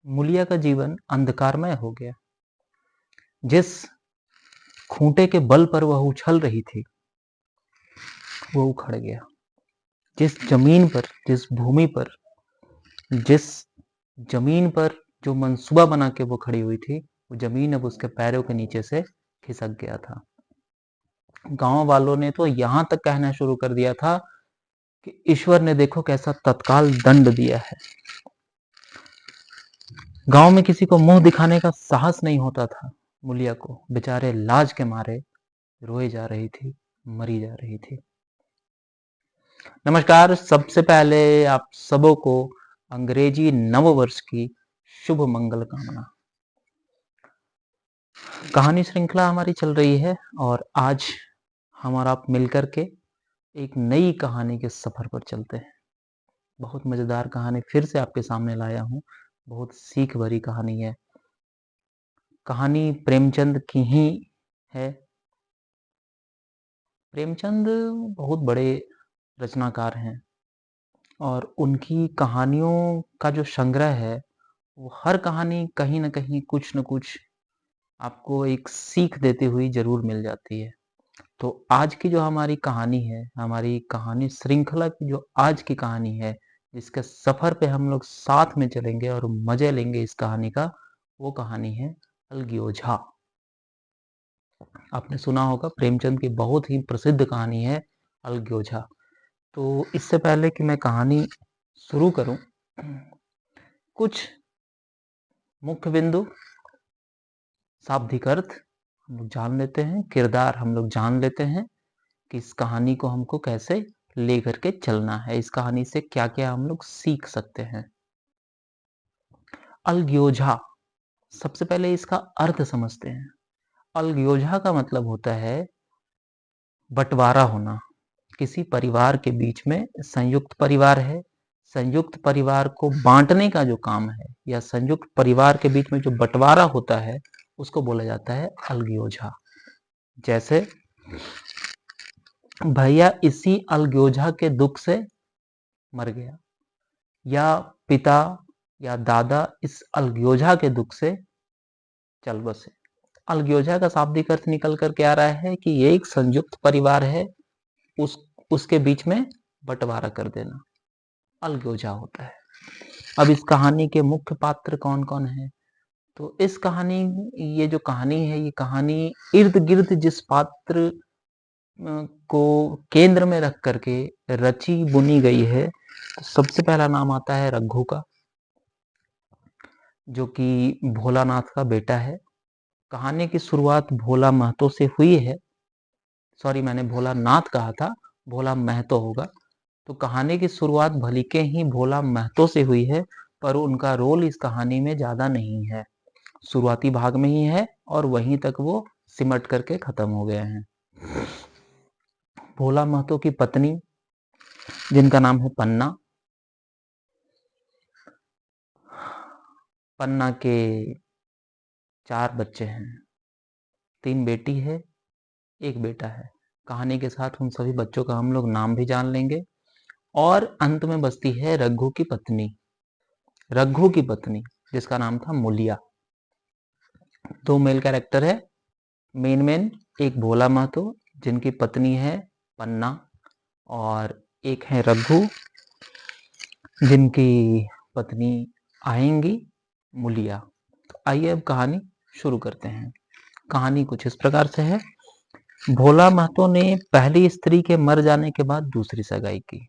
मूलिया का जीवन अंधकारमय हो गया। जिस खूंटे के बल पर वह उछल रही थी वो उखड़ गया। जिस जमीन पर, जिस भूमि पर, जिस जमीन पर जो मंसूबा बना के वो खड़ी हुई थी, वो जमीन अब उसके पैरों के नीचे से खिसक गया था। गांव वालों ने तो यहां तक कहना शुरू कर दिया था कि ईश्वर ने देखो कैसा तत्काल दंड दिया है। गांव में किसी को मुंह दिखाने का साहस नहीं होता था। मूलिया को बेचारे लाज के मारे रोए जा रही थी, मरी जा रही थी। नमस्कार, सबसे पहले आप सबों को अंग्रेजी नव वर्ष की शुभ मंगल कामना। कहानी श्रृंखला हमारी चल रही है और आज हम और आप मिलकर के एक नई कहानी के सफर पर चलते हैं। बहुत मजेदार कहानी फिर से आपके सामने लाया हूं। बहुत सीख भरी कहानी है। कहानी प्रेमचंद की ही है। प्रेमचंद बहुत बड़े रचनाकार हैं और उनकी कहानियों का जो संग्रह है वो हर कहानी कहीं न कहीं कुछ न कुछ आपको एक सीख देती हुई ज़रूर मिल जाती है। तो आज की जो हमारी कहानी है, हमारी कहानी श्रृंखला की जो आज की कहानी है, जिसके सफ़र पे हम लोग साथ में चलेंगे और मज़े लेंगे इस कहानी का, वो कहानी है अलगीओझा। आपने सुना होगा प्रेमचंद की बहुत ही प्रसिद्ध कहानी है अलगीओझा। तो इससे पहले कि मैं कहानी शुरू करूं, कुछ मुख्य बिंदु, शाब्दिक अर्थ हम लोग जान लेते हैं, किरदार हम लोग जान लेते हैं कि इस कहानी को हमको कैसे लेकर के चलना है, इस कहानी से क्या-क्या हम लोग सीख सकते हैं। अलगयोझा, सबसे पहले इसका अर्थ समझते हैं। अलगयोझा का मतलब होता है बंटवारा होना। किसी परिवार के बीच में संयुक्त परिवार है, संयुक्त परिवार को बांटने का जो काम है या संयुक्त परिवार के बीच में जो बंटवारा होता है उसको बोला जाता है अलगयोझा। जैसे भैया इसी अलगयोझा के दुख से मर गया, या पिता या दादा इस अलगयोझा के दुख से चल बसे। अलगयोझा का शाब्दिक अर्थ निकल कर के आ रहा है कि ये एक संयुक्त परिवार है, उसके बीच में बंटवारा कर देना अलगयोझा होता है। अब इस कहानी के मुख्य पात्र कौन कौन है? तो इस कहानी, ये जो कहानी है, ये कहानी इर्द गिर्द जिस पात्र को केंद्र में रख करके रची बुनी गई है, तो सबसे पहला नाम आता है रघु का, जो कि भोलानाथ का बेटा है। कहानी की शुरुआत भोला महतो से हुई है। सॉरी, मैंने भोलानाथ कहा था, भोला महतो होगा। तो कहानी की शुरुआत भली के ही भोला महतो से हुई है, पर उनका रोल इस कहानी में ज्यादा नहीं है। शुरुआती भाग में ही है और वहीं तक वो सिमट करके खत्म हो गए हैं। भोला महतो की पत्नी, जिनका नाम है पन्ना, पन्ना के 4 बच्चे हैं। 3 बेटी है, 1 बेटा है। कहानी के साथ उन सभी बच्चों का हम लोग नाम भी जान लेंगे। और अंत में बसती है रघु की पत्नी, रघु की पत्नी जिसका नाम था मूलिया। 2 मेल कैरेक्टर है मेन। एक भोला महतो जिनकी पत्नी है पन्ना, और एक है रघु जिनकी पत्नी आएंगी मूलिया। तो आइए अब कहानी शुरू करते हैं। कहानी कुछ इस प्रकार से है। भोला महतो ने पहली स्त्री के मर जाने के बाद दूसरी सगाई की,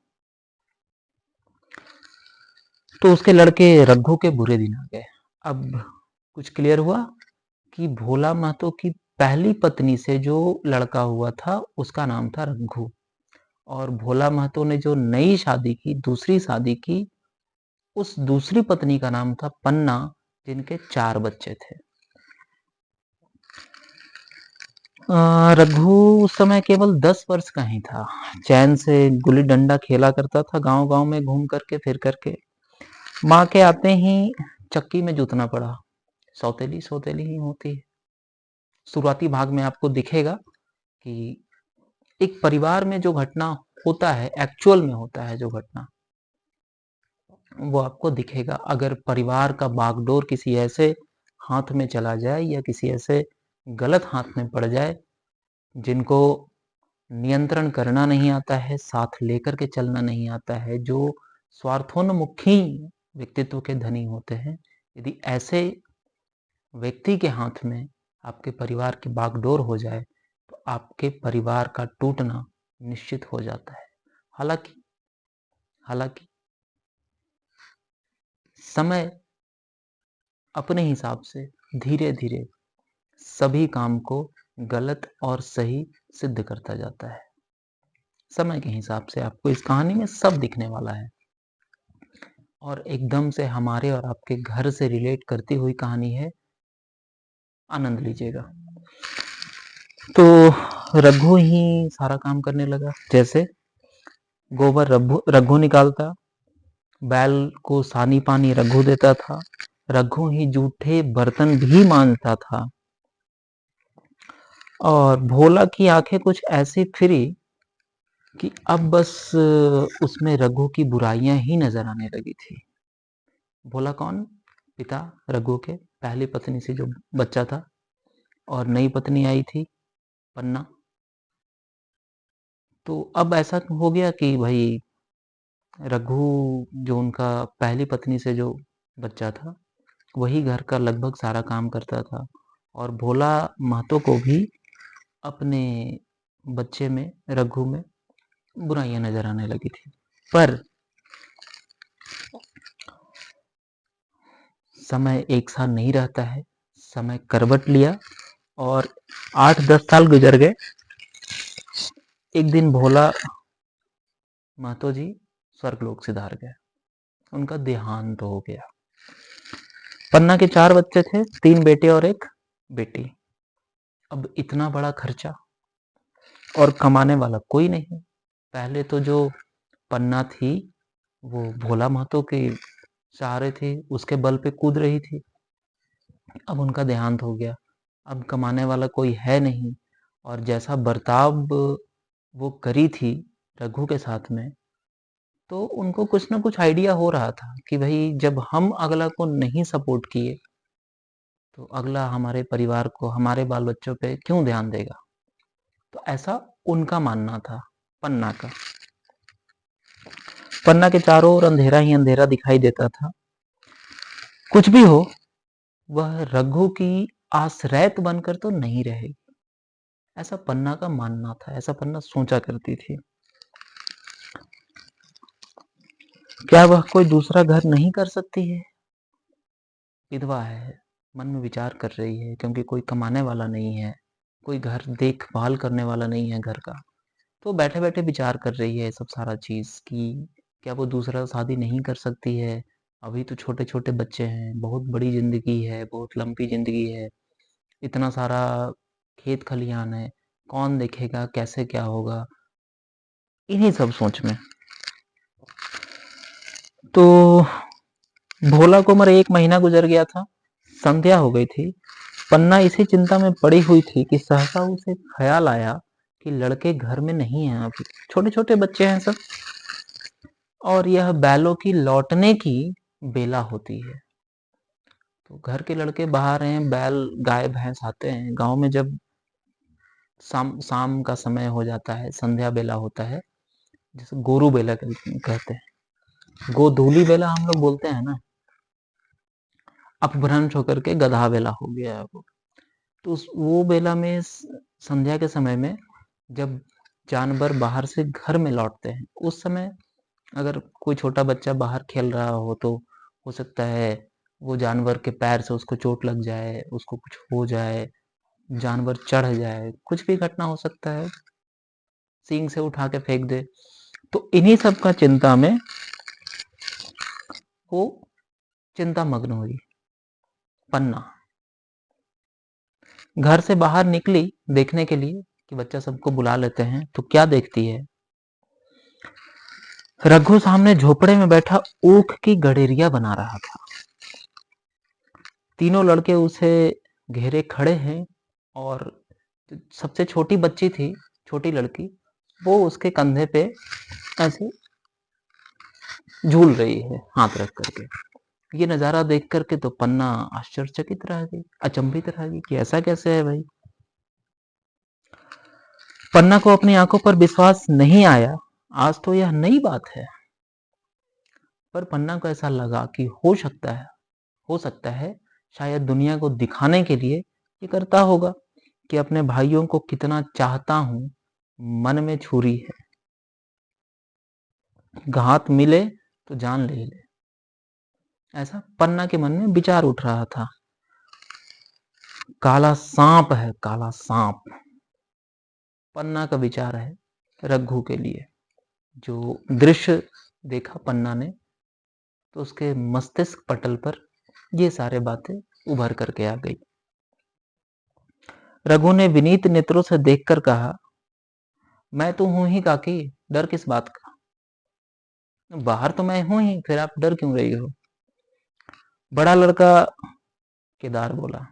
तो उसके लड़के रघु के बुरे दिन आ गए। अब कुछ क्लियर हुआ कि भोला महतो की पहली पत्नी से जो लड़का हुआ था उसका नाम था रघु, और भोला महतो ने जो नई शादी की, दूसरी शादी की, उस दूसरी पत्नी का नाम था पन्ना, जिनके 4 बच्चे थे। रघु उस समय केवल 10 वर्ष का ही था। चैन से गुल्ली डंडा खेला करता था गांव गांव में घूम करके, फिर करके। माँ के आते ही चक्की में जुतना पड़ा। सौतेली सौतेली ही होती है। शुरुआती भाग में आपको दिखेगा कि एक परिवार में जो घटना होता है, एक्चुअल में होता है जो घटना, वो आपको दिखेगा। अगर परिवार का बागडोर किसी ऐसे हाथ में चला जाए या किसी ऐसे गलत हाथ में पड़ जाए जिनको नियंत्रण करना नहीं आता है, साथ लेकर के चलना नहीं आता है, जो स्वार्थोन्मुखी व्यक्तित्व के धनी होते हैं, यदि ऐसे व्यक्ति के हाथ में आपके परिवार की बागडोर हो जाए तो आपके परिवार का टूटना निश्चित हो जाता है। हालांकि हालांकि समय अपने हिसाब से धीरे धीरे सभी काम को गलत और सही सिद्ध करता जाता है। समय के हिसाब से आपको इस कहानी में सब दिखने वाला है और एकदम से हमारे और आपके घर से रिलेट करती हुई कहानी है। आनंद लीजिएगा। तो रघु ही सारा काम करने लगा। जैसे गोबर रघु निकालता, बैल को सानी पानी रघु देता था, रघु ही जूठे बर्तन भी मांजता था और भोला की आंखें कुछ ऐसी फिरी कि अब बस उसमें रघु की बुराइयां ही नजर आने लगी थी। भोला कौन? पिता रघु के पहली पत्नी से जो बच्चा था और नई पत्नी आई थी पन्ना। तो अब ऐसा हो गया कि भाई रघु जो उनका पहली पत्नी से जो बच्चा था वही घर का लगभग सारा काम करता था और भोला महतो को भी अपने बच्चे में रघु में बुराइयां नजर आने लगी थी। पर समय एक साथ नहीं रहता है। समय करवट लिया और 8-10 साल गुजर गए। एक दिन भोला महतो जी स्वर्गलोक सिधार गए। उनका देहांत हो गया। पन्ना के 4 बच्चे थे, 3 बेटे और 1 बेटी। अब इतना बड़ा खर्चा और कमाने वाला कोई नहीं। पहले तो जो पन्ना थी वो भोला महतो के सहारे थी, उसके बल पे कूद रही थी। अब उनका देहांत हो गया। अब कमाने वाला कोई है नहीं और जैसा बर्ताव वो करी थी रघु के साथ में, तो उनको कुछ ना कुछ आइडिया हो रहा था कि भाई जब हम अगला को नहीं सपोर्ट किए तो अगला हमारे परिवार को, हमारे बाल बच्चों पे क्यों ध्यान देगा। तो ऐसा उनका मानना था पन्ना का। पन्ना के चारों ओर अंधेरा ही अंधेरा दिखाई देता था। कुछ भी हो, वह रघु की आश्रैत बनकर तो नहीं रहेगी, ऐसा पन्ना का मानना था। ऐसा पन्ना सोचा करती थी। क्या वह कोई दूसरा घर नहीं कर सकती है? विधवा है, मन में विचार कर रही है, क्योंकि कोई कमाने वाला नहीं है, कोई घर देखभाल करने वाला नहीं है घर का। तो बैठे बैठे विचार कर रही है सब सारा चीज कि क्या वो दूसरा शादी नहीं कर सकती है। अभी तो छोटे छोटे बच्चे हैं, बहुत बड़ी जिंदगी है, बहुत लंबी जिंदगी है, इतना सारा खेत खलिहान है, कौन देखेगा, कैसे क्या होगा, इन्हीं सब सोच में। तो भोला को उम्र 1 महीना गुजर गया था। संध्या हो गई थी। पन्ना इसी चिंता में पड़ी हुई थी कि सहसा उसे ख्याल आया कि लड़के घर में नहीं हैं, अभी छोटे छोटे बच्चे हैं सब, और यह बैलों की लौटने की बेला होती है। तो घर के लड़के बाहर हैं, बैल गाय भैंस आते हैं गांव में। जब शाम शाम का समय हो जाता है, संध्या बेला होता है, जैसे गोरू बेला कहते हैं, गोधूली बेला हम लोग बोलते हैं ना। अपभ्रंश होकर के गधा बेला हो गया है वो। तो वो बेला में संध्या के समय में जब जानवर बाहर से घर में लौटते हैं, उस समय अगर कोई छोटा बच्चा बाहर खेल रहा हो तो हो सकता है वो जानवर के पैर से उसको चोट लग जाए, उसको कुछ हो जाए, जानवर चढ़ जाए, कुछ भी घटना हो सकता है, सींग से उठा के फेंक दे। तो इन्हीं सब का चिंता में वो चिंता मग्न हुई पन्ना। घर से बाहर निकली देखने के लिए कि बच्चा सबको बुला लेते हैं, तो क्या देखती है, रघु सामने झोपड़े में बैठा ऊख की गडेरिया बना रहा था। तीनों लड़के उसे घेरे खड़े हैं और सबसे छोटी बच्ची थी, छोटी लड़की, वो उसके कंधे पे ऐसे झूल रही है हाथ रख करके। ये नजारा देख करके तो पन्ना आश्चर्यचकित रह गई, अचंभित रह गई कि ऐसा कैसे है भाई। पन्ना को अपनी आंखों पर विश्वास नहीं आया, आज तो यह नई बात है। पर पन्ना को ऐसा लगा कि हो सकता है शायद दुनिया को दिखाने के लिए ये करता होगा कि अपने भाइयों को कितना चाहता हूं। मन में छुरी है, घात मिले तो जान ले ले, ऐसा पन्ना के मन में विचार उठ रहा था। काला सांप है, काला सांप, पन्ना का विचार है रघु के लिए। जो दृश्य देखा पन्ना ने, तो उसके मस्तिष्क पटल पर ये सारे बातें उभर करके आ गई। रघु ने विनीत नेत्रों से देखकर कहा, मैं तो हूं ही काकी, डर किस बात का। बाहर तो मैं हूं ही, फिर आप डर क्यों रही हो। बड़ा लड़का केदार बोला।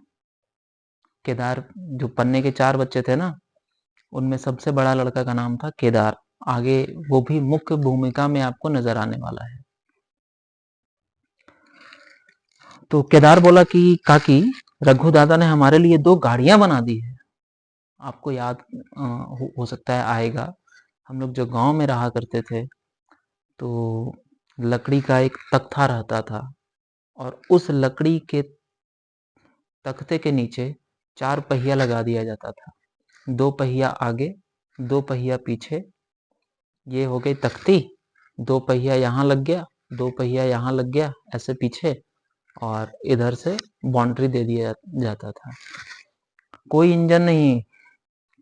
केदार, जो पन्ने के 4 बच्चे थे ना, उनमें सबसे बड़ा लड़का का नाम था केदार। आगे वो भी मुख्य भूमिका में आपको नजर आने वाला है। तो केदार बोला कि काकी, रघु दादा ने हमारे लिए 2 गाड़ियां बना दी है। आपको याद हो सकता है आएगा, हम लोग जो गांव में रहा करते थे, तो लकड़ी का एक तख्ता रहता था, और उस लकड़ी के तख्ते के नीचे 4 पहिया लगा दिया जाता था। 2 पहिया आगे, 2 पहिया पीछे। ये हो गई तख्ती। 2 पहिया यहाँ लग गया, 2 पहिया यहाँ लग गया, ऐसे पीछे, और इधर से बाउंड्री दे दिया जाता था। कोई इंजन नहीं,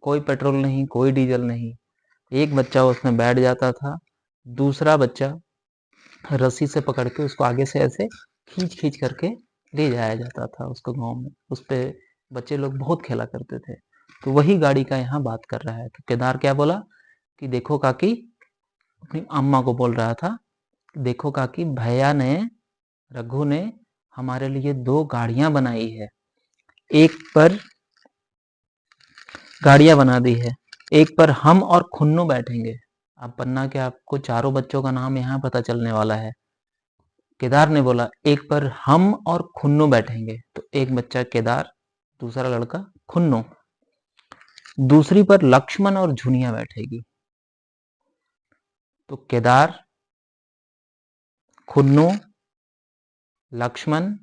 कोई पेट्रोल नहीं, कोई डीजल नहीं। एक बच्चा उसमें बैठ जाता था, दूसरा बच्चा रस्सी से पकड़ के उसको आगे से ऐसे खींच खींच करके ले जाया जाता था उसको गांव में। उस पे बच्चे लोग बहुत खेला करते थे। तो वही गाड़ी का यहाँ बात कर रहा है। तो केदार क्या बोला कि देखो काकी, अपनी अम्मा को बोल रहा था, देखो काकी, भैया ने, रघु ने हमारे लिए 2 गाड़ियां बनाई है। एक पर गाड़ियां बना दी है, एक पर हम और खुन्नू बैठेंगे। अब पन्ना के आपको चारों बच्चों का नाम यहाँ पता चलने वाला है। केदार ने बोला एक पर हम और खुन्नू बैठेंगे, तो एक बच्चा केदार, दूसरा लड़का खुन्नू। दूसरी पर लक्ष्मण और झुनिया बैठेगी। तो केदार, खुन्नू, लक्ष्मण,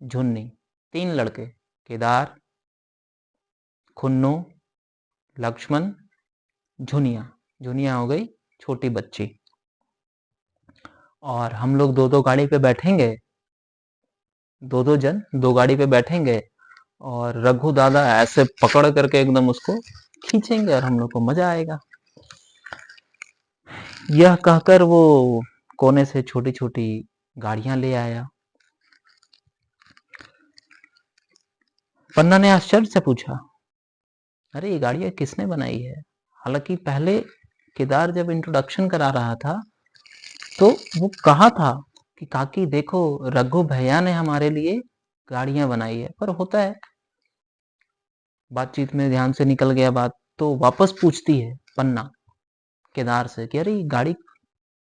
झुन्नी, 3 लड़के। केदार, खुन्नू, लक्ष्मण, झुनिया। झुनिया हो गई छोटी बच्ची। और हम लोग 2-2 गाड़ी पे बैठेंगे, 2-2 जन 2 गाड़ी पे बैठेंगे, और रघु दादा ऐसे पकड़ करके एकदम उसको खींचेंगे और हम लोग को मजा आएगा। यह कहकर वो कोने से छोटी छोटी गाड़ियां ले आया। पन्ना ने आश्चर्य से पूछा, अरे ये गाड़ियां किसने बनाई है। हालांकि पहले केदार जब इंट्रोडक्शन करा रहा था, तो वो कहा था कि काकी देखो, रघु भैया ने हमारे लिए गाड़ियां बनाई है। पर होता है, बातचीत में ध्यान से निकल गया बात, तो वापस पूछती है पन्ना केदार से कि अरे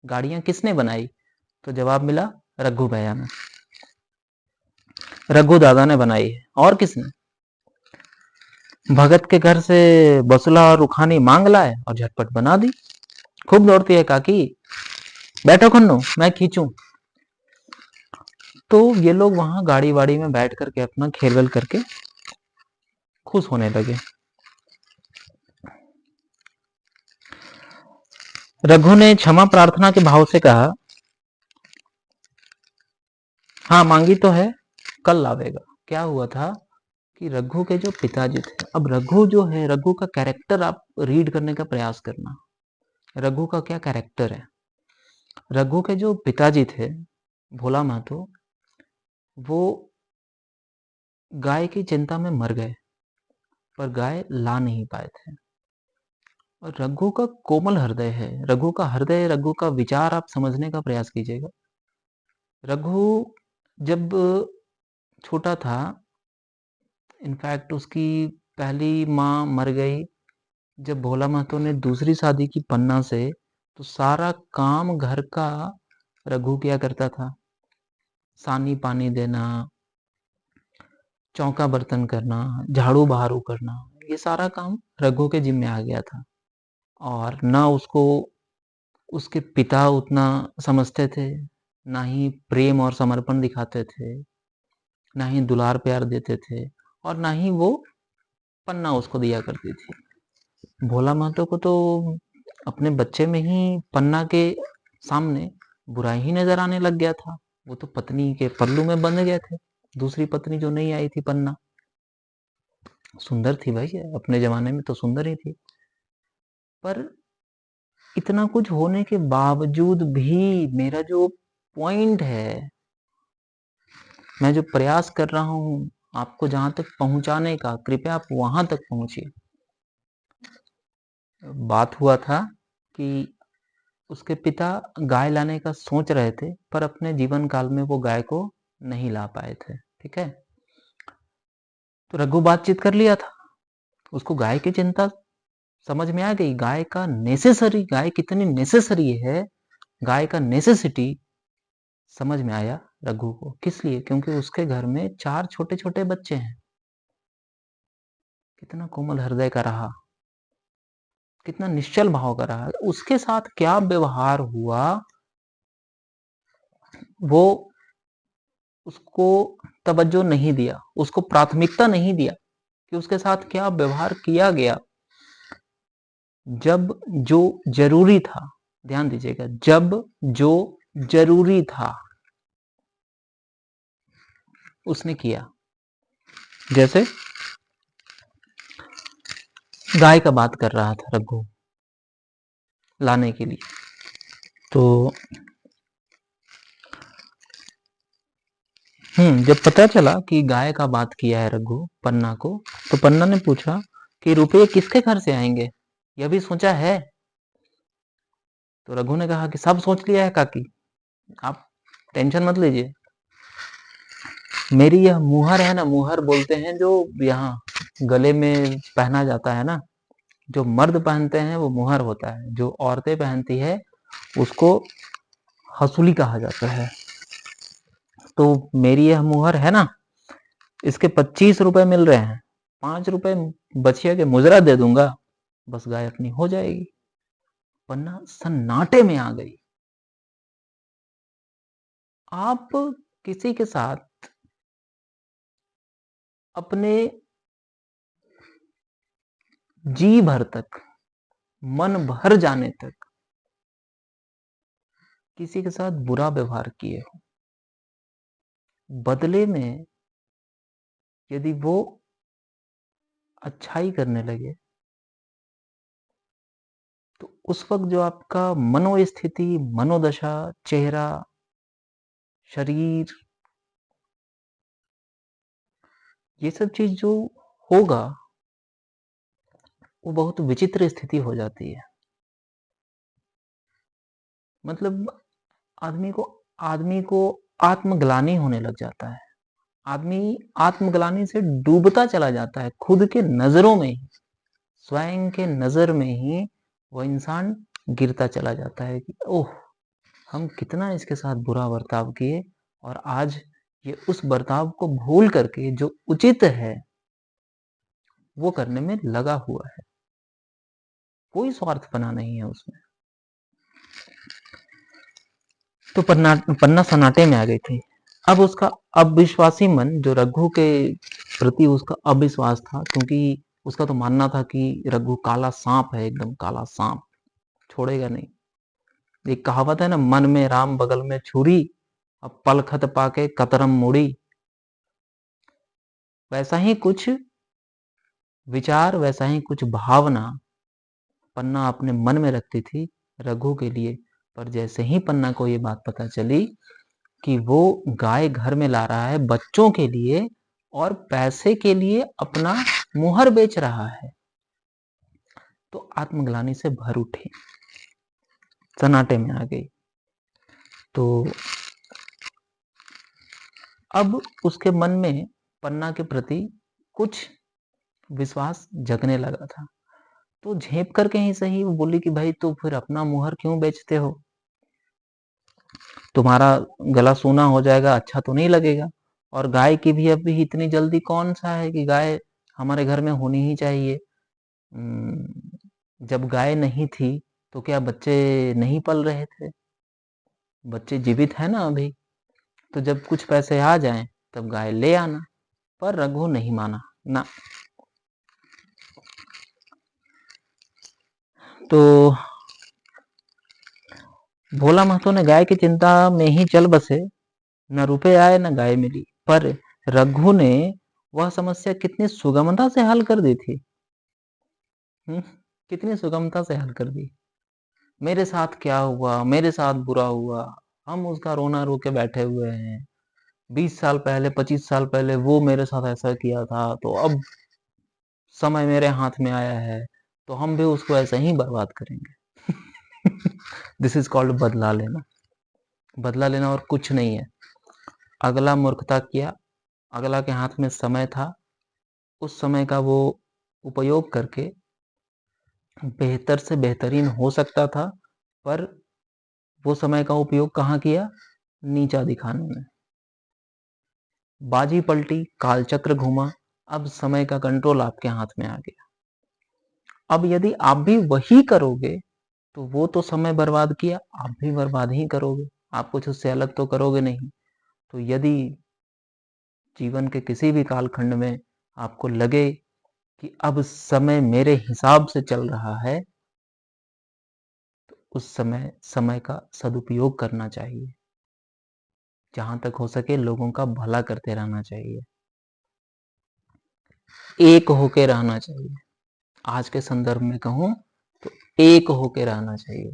गाड़ियां किसने बनाई। तो जवाब मिला, रघु भैया ने, रघु दादा ने बनाई है। और किसने। भगत के घर से बसुला और रुखानी मांग लाए और झटपट बना दी। खूब दौड़ती है काकी, बैठो खन्नू, मैं खींचूं। तो ये लोग वहां गाड़ी वाड़ी में बैठ करके अपना खेल वेल करके खुश होने लगे। रघु ने क्षमा प्रार्थना के भाव से कहा, हाँ मांगी तो है, कल लावेगा। क्या हुआ था कि रघु के जो पिताजी थे, अब रघु जो है, रघु का कैरेक्टर आप रीड करने का प्रयास करना। रघु का क्या कैरेक्टर है। रघु के जो पिताजी थे, भोला महतो, वो गाय की चिंता में मर गए, पर गाय ला नहीं पाए थे। और रघु का कोमल हृदय है, रघु का हृदय, रघु का विचार आप समझने का प्रयास कीजिएगा। रघु जब छोटा था, इनफैक्ट उसकी पहली माँ मर गई जब भोला महतो ने दूसरी शादी की पन्ना से, तो सारा काम घर का रघु क्या करता था, सानी पानी देना, चौका बर्तन करना, झाड़ू बहारू करना, ये सारा काम रघु के जिम्मे आ गया था। और ना उसको उसके पिता उतना समझते थे, ना ही प्रेम और समर्पण दिखाते थे, ना ही दुलार प्यार देते थे, और ना ही वो पन्ना उसको दिया करती थी। भोला महतो को तो अपने बच्चे में ही पन्ना के सामने बुराई ही नजर आने लग गया था। वो तो पत्नी के पल्लू में बंध गए थे। दूसरी पत्नी जो नहीं आई थी, पन्ना, सुंदर थी भाई, अपने जमाने में तो सुंदर ही थी, पर इतना कुछ होने के बावजूद भी मेरा जो पॉइंट है, मैं जो प्रयास कर रहा हूं आपको जहां तक पहुंचाने का, कृपया आप वहां तक पहुंचिए। बात हुआ था कि उसके पिता गाय लाने का सोच रहे थे, पर अपने जीवन काल में वो गाय को नहीं ला पाए थे। ठीक है, तो रघु बातचीत कर लिया था, उसको गाय की चिंता समझ में आ गई। गाय का नेसेसरी, गाय कितनी नेसेसरी है, गाय का नेसेसिटी समझ में आया रघु को। किस लिए? क्योंकि उसके घर में 4 छोटे छोटे बच्चे हैं। कितना कोमल हृदय का रहा, कितना निश्चल भाव का रहा, उसके साथ क्या व्यवहार हुआ, वो उसको तवज्जो नहीं दिया, उसको प्राथमिकता नहीं दिया कि उसके साथ क्या व्यवहार किया गया। जब जो जरूरी था, ध्यान दीजिएगा, जब जो जरूरी था उसने किया। जैसे गाय का बात कर रहा था रघु लाने के लिए, तो जब पता चला कि गाय का बात किया है रघु पन्ना को, तो पन्ना ने पूछा कि रुपये किसके घर से आएंगे, यह भी सोचा है? तो रघु ने कहा कि सब सोच लिया है काकी, आप टेंशन मत लीजिए। मेरी यह मुहर है ना, मुहर बोलते हैं जो यहाँ गले में पहना जाता है ना, जो मर्द पहनते हैं वो मुहर होता है, जो औरतें पहनती है उसको हसूली कहा जाता है। तो मेरी यह मुहर है ना, इसके 25 रुपए मिल रहे हैं, 5 रुपए बचिया के मुजरा दे दूंगा, बस गाय अपनी हो जाएगी। पन्ना सन्नाटे में आ गई। आप किसी के साथ अपने जी भर तक, मन भर जाने तक किसी के साथ बुरा व्यवहार किए हो, बदले में यदि वो अच्छाई करने लगे, तो उस वक्त जो आपका मनोस्थिति, मनोदशा, चेहरा, शरीर, ये सब चीज जो होगा, वो बहुत विचित्र स्थिति हो जाती है। मतलब आदमी को आत्मग्लानि होने लग जाता है। आदमी आत्मग्लानि से डूबता चला जाता है, खुद के नजरों में ही, स्वयं के नजर में ही वो इंसान गिरता चला जाता है कि ओह, हम कितना इसके साथ बुरा बर्ताव किए, और आज ये उस बर्ताव को भूल करके जो उचित है वो करने में लगा हुआ है। कोई स्वार्थपना नहीं है उसमें। तो पन्ना सन्नाटे में आ गई थी। अब उसका अविश्वासी मन, जो रघु के प्रति उसका अविश्वास था, क्योंकि उसका तो मानना था कि रघु काला सांप है, एकदम काला सांप, छोड़ेगा नहीं। एक कहावत है ना, मन में राम बगल में छुरी, अब पलखत पाके कतरम मुड़ी। वैसा ही कुछ विचार, वैसा ही कुछ भावना पन्ना अपने मन में रखती थी रघु के लिए। पर जैसे ही पन्ना को ये बात पता चली कि वो गाय घर में ला रहा है बच्चों के लिए, और पैसे के लिए अपना मुहर बेच रहा है, तो आत्मग्लानि से भर उठी, सन्नाटे में आ गई। तो अब उसके मन में पन्ना के प्रति कुछ विश्वास जगने लगा था। तो झेप करके ही सही वो बोली कि भाई, तो फिर अपना मुहर क्यों बेचते हो? तुम्हारा गला सूना हो जाएगा, अच्छा तो नहीं लगेगा। और गाय की भी अभी इतनी जल्दी कौन सा है कि गाय हमारे घर में होनी ही चाहिए। जब गाय नहीं थी तो क्या बच्चे नहीं पल रहे थे? बच्चे जीवित है ना अभी। तो जब कुछ पैसे आ जाएं तब गाय ले आना। पर रघु नहीं माना ना। तो भोला महतो ने गाय की चिंता में ही चल बसे। न रुपए आए न गाय मिली, पर रघु ने वह समस्या कितनी सुगमता से हल कर दी थी। कितनी सुगमता से हल कर दी। मेरे साथ क्या हुआ, मेरे साथ बुरा हुआ, हम उसका रोना रो के बैठे हुए हैं। 20 साल पहले, 25 साल पहले वो मेरे साथ ऐसा किया था, तो अब समय मेरे हाथ में आया है, तो हम भी उसको ऐसे ही बर्बाद करेंगे। दिस इज कॉल्ड बदला लेना। बदला लेना और कुछ नहीं है। अगला मूर्खता किया, अगला के हाथ में समय था, उस समय का वो उपयोग करके बेहतर से बेहतरीन हो सकता था, पर वो समय का उपयोग कहाँ किया? नीचा दिखाने में। बाजी पलटी, कालचक्र घूमा, अब समय का कंट्रोल आपके हाथ में आ गया। अब यदि आप भी वही करोगे तो वो तो समय बर्बाद किया, आप भी बर्बाद ही करोगे। आप कुछ उससे अलग तो करोगे नहीं। तो यदि जीवन के किसी भी कालखंड में आपको लगे कि अब समय मेरे हिसाब से चल रहा है, तो उस समय समय का सदुपयोग करना चाहिए। जहां तक हो सके लोगों का भला करते रहना चाहिए, एक होके रहना चाहिए। आज के संदर्भ में कहूं तो एक होके रहना चाहिए।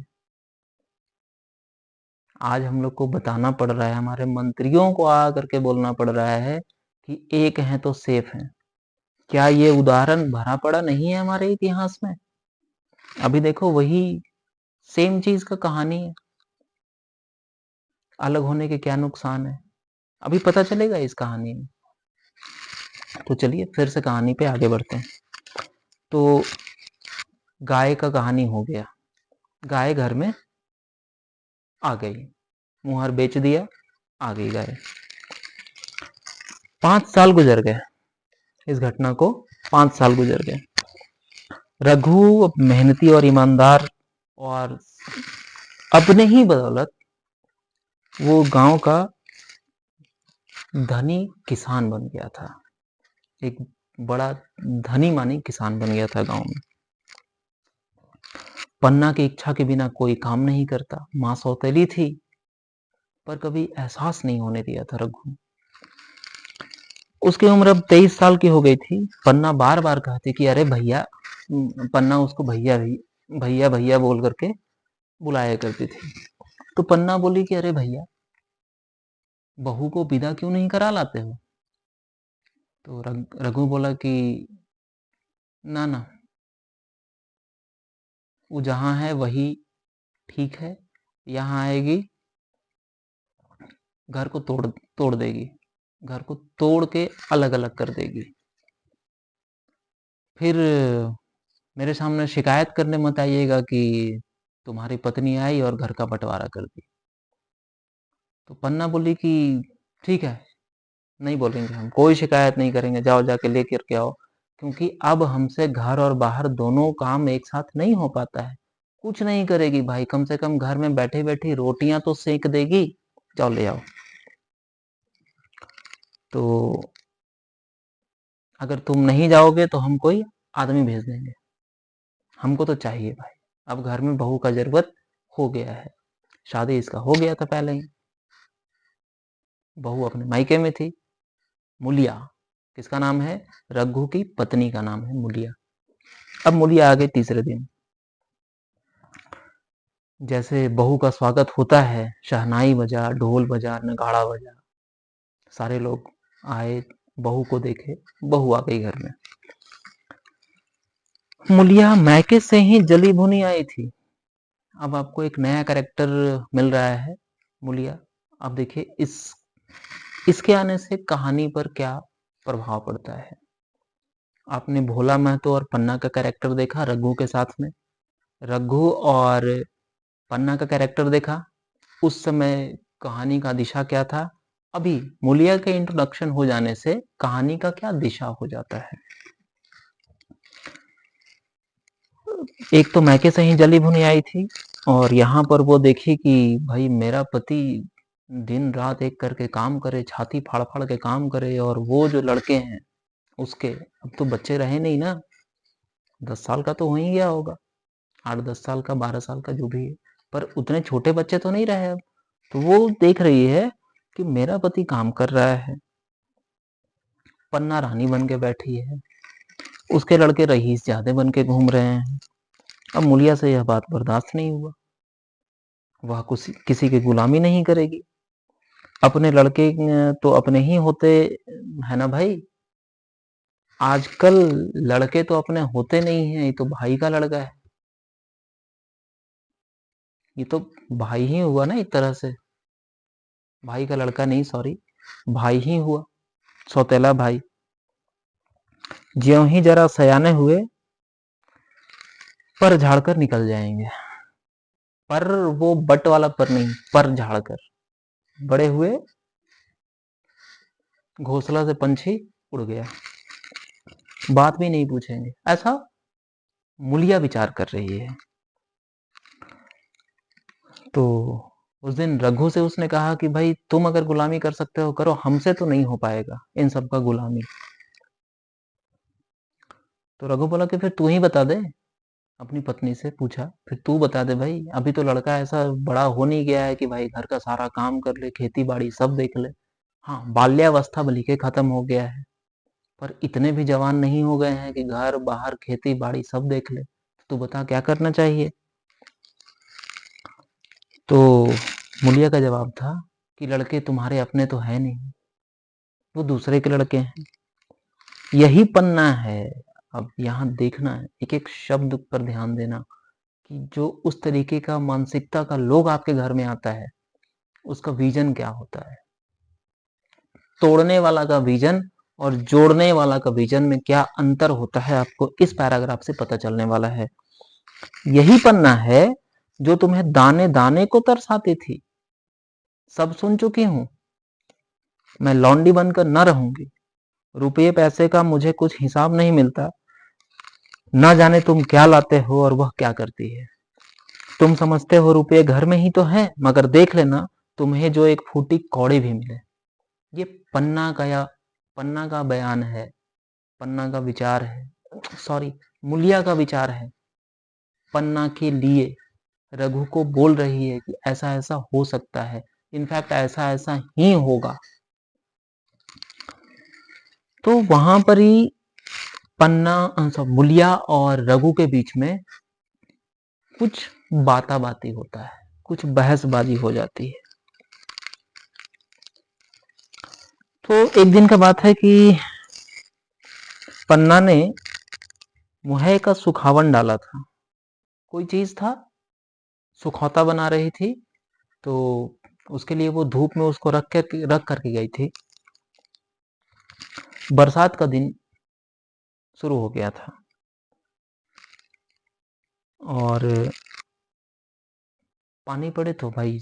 आज हम लोग को बताना पड़ रहा है, हमारे मंत्रियों को आ करके बोलना पड़ रहा है कि एक हैं तो सेफ हैं। क्या ये उदाहरण भरा पड़ा नहीं है हमारे इतिहास में? अभी देखो वही सेम चीज का कहानी है। अलग होने के क्या नुकसान है, अभी पता चलेगा इस कहानी में। तो चलिए फिर से कहानी पे आगे बढ़ते हैं। तो गाय का कहानी हो गया। गाय घर में आ गई, मुहर बेच दिया, आ गई गाय। 5 साल गुजर गए, इस घटना को 5 साल गुजर गए। रघु मेहनती और ईमानदार, और अपने ही बदौलत वो गांव का धनी किसान बन गया था। एक बड़ा धनी मानी किसान बन गया था गांव में। पन्ना की इच्छा के बिना कोई काम नहीं करता। मां सौतेली थी, पर कभी एहसास नहीं होने दिया था रघु। उसकी उम्र अब 23 साल की हो गई थी। पन्ना बार बार कहती कि अरे भैया, पन्ना उसको भैया भैया भैया बोल करके बुलाया करती थी। तो पन्ना बोली कि अरे भैया, बहू को विदा क्यों नहीं करा लाते हो? तो रघु बोला कि ना ना, वो जहां है वही ठीक है। यहाँ आएगी, घर को तोड़ तोड़ देगी, घर को तोड़ के अलग अलग कर देगी। फिर मेरे सामने शिकायत करने मत आइएगा कि तुम्हारी पत्नी आई और घर का बंटवारा कर दी। तो पन्ना बोली कि ठीक है, नहीं बोलेंगे, हम कोई शिकायत नहीं करेंगे, जाओ जाके लेकर के आओ। क्योंकि अब हमसे घर और बाहर दोनों काम एक साथ नहीं हो पाता है। कुछ नहीं करेगी भाई, कम से कम घर में बैठे बैठी रोटियां तो सेक देगी, जाओ ले आओ। तो अगर तुम नहीं जाओगे तो हम कोई आदमी भेज देंगे, हमको तो चाहिए भाई। अब घर में बहू का जरूरत हो गया है। शादी इसका हो गया था पहले ही, बहू अपने मायके में थी। मुलिया, किसका नाम है? रघु की पत्नी का नाम है मुलिया। अब मुलिया आ गई तीसरे दिन। जैसे बहू का स्वागत होता है, शहनाई बजा, ढोल बजा, नगाड़ा बजा, सारे लोग आए, बहू को देखे। बहू आ गई घर में। मुलिया मैके से ही जली भुनी आई थी। अब आपको एक नया कैरेक्टर मिल रहा है, मुलिया। अब देखिए इसके आने से कहानी पर क्या प्रभाव पड़ता है। आपने भोला महतो और पन्ना का कैरेक्टर देखा रघु के साथ में। रघु और पन्ना का कैरेक्टर देखा। उस समय कहानी का दिशा क्या था? अभी मूलिया के इंट्रोडक्शन हो जाने से कहानी का क्या दिशा हो जाता है? एक तो मैके से ही जली भुनी आई थी और यहाँ पर वो देखी कि भाई मेरा पति दिन रात एक करके काम करे, छाती फाड़ फाड़ के काम करे, और वो जो लड़के हैं उसके अब तो बच्चे रहे नहीं ना, 10 साल का तो हो ही गया होगा, 8-10 साल का, 12 साल का, जो भी है, पर उतने छोटे बच्चे तो नहीं रहे अब। तो वो देख रही है कि मेरा पति काम कर रहा है, पन्ना रानी बन के बैठी है, उसके लड़के रईस ज्यादा बन के घूम रहे हैं। अब मूलिया से यह बात बर्दाश्त नहीं हुआ, वह किसी की गुलामी नहीं करेगी। अपने लड़के तो अपने ही होते है ना भाई, आजकल लड़के तो अपने होते नहीं है, ये तो भाई का लड़का है, ये तो भाई ही हुआ ना एक तरह से, भाई का लड़का नहीं, सॉरी, भाई ही हुआ, सौतेला भाई। ज्यों ही जरा सयाने हुए पर झाड़कर निकल जाएंगे, पर वो बट वाला पर नहीं, पर झाड़कर। बड़े हुए, घोंसला से पंछी उड़ गया, बात भी नहीं पूछेंगे, ऐसा मूलिया विचार कर रही है। तो उस दिन रघु से उसने कहा कि भाई तुम अगर गुलामी कर सकते हो करो, हमसे तो नहीं हो पाएगा इन सब का गुलामी। तो रघु बोला कि फिर तू ही बता दे, अपनी पत्नी से पूछा, फिर तू बता दे भाई, अभी तो लड़का ऐसा बड़ा हो नहीं गया है कि भाई घर का सारा काम कर ले, खेती बाड़ी सब देख ले। हाँ, बाल्यावस्था भली के खत्म हो गया है, पर इतने भी जवान नहीं हो गए हैं कि घर बाहर खेती बाड़ी सब देख ले। तू बता क्या करना चाहिए? तो मुलिया का जवाब था कि लड़के तुम्हारे अपने तो है नहीं, वो दूसरे के लड़के हैं। यही पन्ना है। अब यहाँ देखना है, एक एक शब्द पर ध्यान देना, कि जो उस तरीके का मानसिकता का लोग आपके घर में आता है, उसका विजन क्या होता है। तोड़ने वाला का विजन और जोड़ने वाला का विजन में क्या अंतर होता है, आपको इस पैराग्राफ से पता चलने वाला है। यही पन्ना है जो तुम्हें दाने दाने को तरसाती थी। सब सुन चुकी हूं, मैं लौंडी बनकर न रहूंगी, रुपये पैसे का मुझे कुछ हिसाब नहीं मिलता, न जाने तुम क्या लाते हो और वह क्या करती है। तुम समझते हो रुपये घर में ही तो है, मगर देख लेना तुम्हें जो एक फूटी कौड़ी भी मिले। ये पन्ना का बयान है, पन्ना का विचार है, सॉरी, मूलिया का विचार है। पन्ना के लिए रघु को बोल रही है कि ऐसा ऐसा हो सकता है, इनफैक्ट ऐसा ऐसा ही होगा। तो वहां पर ही मूलिया और रघु के बीच में कुछ बाता बाती होता है, कुछ बहसबाजी हो जाती है। तो एक दिन का बात है कि पन्ना ने मुहे का सुखावन डाला था, कोई चीज था, सुखौता बना रही थी, तो उसके लिए वो धूप में उसको रख करके गई थी। बरसात का दिन शुरू हो गया था और पानी पड़े तो भाई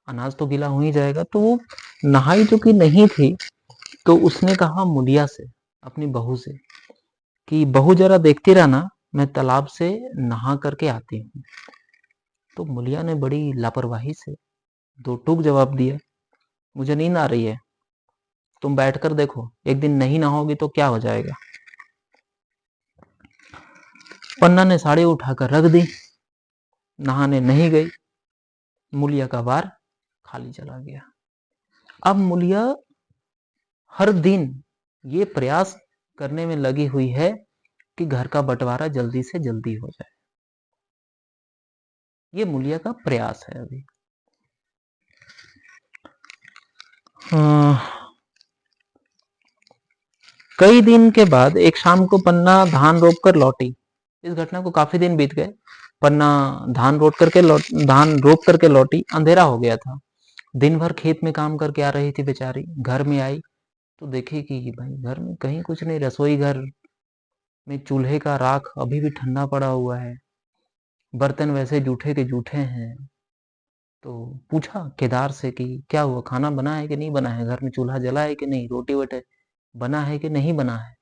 अनाज तो गीला हो ही जाएगा। तो वो नहाई चुकी नहीं थी, तो उसने कहा मुलिया से, अपनी बहू से, कि बहू जरा देखती रहना, मैं तालाब से नहा करके आती हूँ। तो मुलिया ने बड़ी लापरवाही से दो टूक जवाब दिया, मुझे नींद आ रही है, तुम बैठकर देखो, एक दिन नहीं नहाओगी तो क्या हो जाएगा। पन्ना ने साड़ी उठाकर रख दी, नहाने नहीं गई, मुलिया का बार खाली चला गया। अब मुलिया हर दिन ये प्रयास करने में लगी हुई है कि घर का बंटवारा जल्दी से जल्दी हो जाए। ये मुलिया का प्रयास है अभी। कई दिन के बाद एक शाम को पन्ना धान रोप कर लौटी। इस घटना को काफी दिन बीत गए। पन्ना धान रोप करके लौटी, अंधेरा हो गया था। दिन भर खेत में काम करके आ रही थी बेचारी, घर में आई तो देखी कि भाई घर में कहीं कुछ नहीं, रसोई घर में चूल्हे का राख अभी भी ठंडा पड़ा हुआ है, बर्तन वैसे जूठे के जूठे हैं, तो पूछा केदार से कि क्या हुआ, खाना बना है कि नहीं बना है, घर में चूल्हा जला है कि नहीं, रोटी वटे बना है कि नहीं बना है।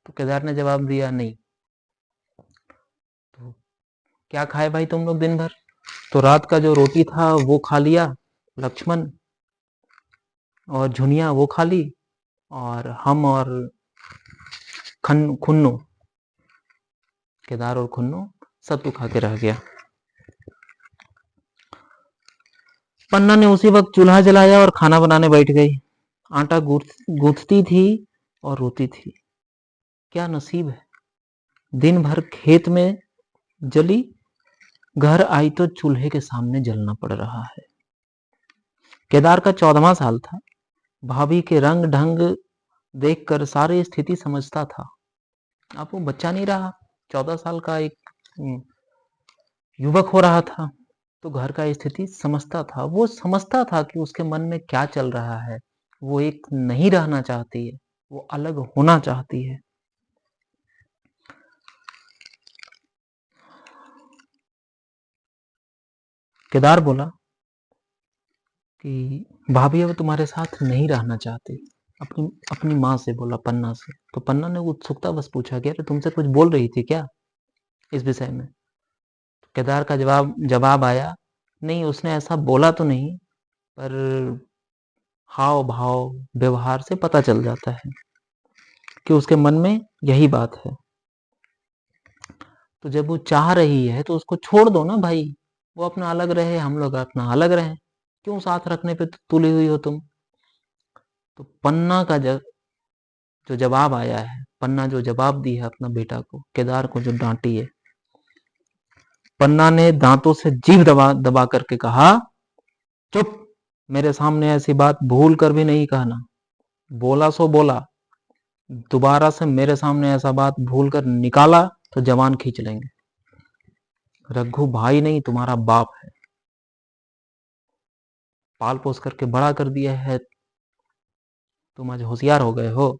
तो केदार ने जवाब दिया नहीं। तो क्या खाए भाई तुम लोग दिन भर? तो रात का जो रोटी था वो खा लिया लक्ष्मण, और झुनिया वो खा ली, और हम और खुन्नो, केदार और खुन्नो सत्तू खा के रह गया। पन्ना ने उसी वक्त चूल्हा जलाया और खाना बनाने बैठ गई। आटा गूंथती थी और रोती थी। क्या नसीब है, दिन भर खेत में जली, घर आई तो चूल्हे के सामने जलना पड़ रहा है। केदार का 14वां साल था। भाभी के रंग ढंग देखकर सारी स्थिति समझता था। अब वो बच्चा नहीं रहा, 14 साल का एक युवक हो रहा था, तो घर का स्थिति समझता था। वो समझता था कि उसके मन में क्या चल रहा है। वो एक नहीं रहना चाहती है, वो अलग होना चाहती है। केदार बोला कि भाभी अब तुम्हारे साथ नहीं रहना चाहती। अपनी अपनी माँ से बोला, पन्ना से। तो पन्ना ने उत्सुकता बस पूछा कि अरे तुमसे कुछ बोल रही थी क्या इस विषय में? केदार का जवाब आया, नहीं उसने ऐसा बोला तो नहीं, पर हाव भाव व्यवहार से पता चल जाता है कि उसके मन में यही बात है। तो जब वो चाह रही है तो उसको छोड़ दो ना भाई, वो अपना अलग रहे, हम लोग अपना अलग रहे, क्यों साथ रखने पे तुली हुई हो तुम? तो पन्ना का जो जवाब आया है, पन्ना जो जवाब दी है अपना बेटा को, केदार को जो डांटी है, पन्ना ने दांतों से जीभ दबा दबा करके कहा, चुप, मेरे सामने ऐसी बात भूल कर भी नहीं कहना। बोला सो बोला, दोबारा से मेरे सामने ऐसा बात भूल कर निकाला तो जवान खींच लेंगे। रघु भाई नहीं, तुम्हारा बाप है, पाल पोस करके बड़ा कर दिया है, तुम आज होशियार हो गए हो।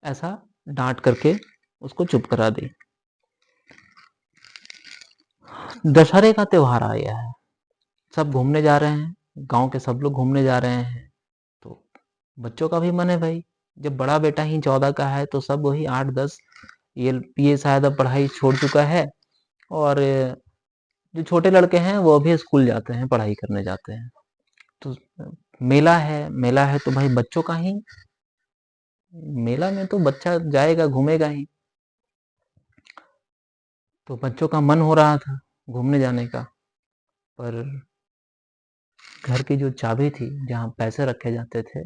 ऐसा डांट करके उसको चुप करा दी। दशहरे का त्योहार आया है, सब घूमने जा रहे हैं, गांव के सब लोग घूमने जा रहे हैं। तो बच्चों का भी मन है भाई, जब बड़ा बेटा ही 14 का है तो सब वही 8-10, ये शायद अब पढ़ाई छोड़ चुका है, और जो छोटे लड़के हैं वो अभी स्कूल जाते हैं, पढ़ाई करने जाते हैं। तो मेला है तो भाई बच्चों का ही मेला में तो बच्चा जाएगा, घूमेगा ही। तो बच्चों का मन हो रहा था घूमने जाने का, पर घर की जो चाबी थी जहाँ पैसे रखे जाते थे,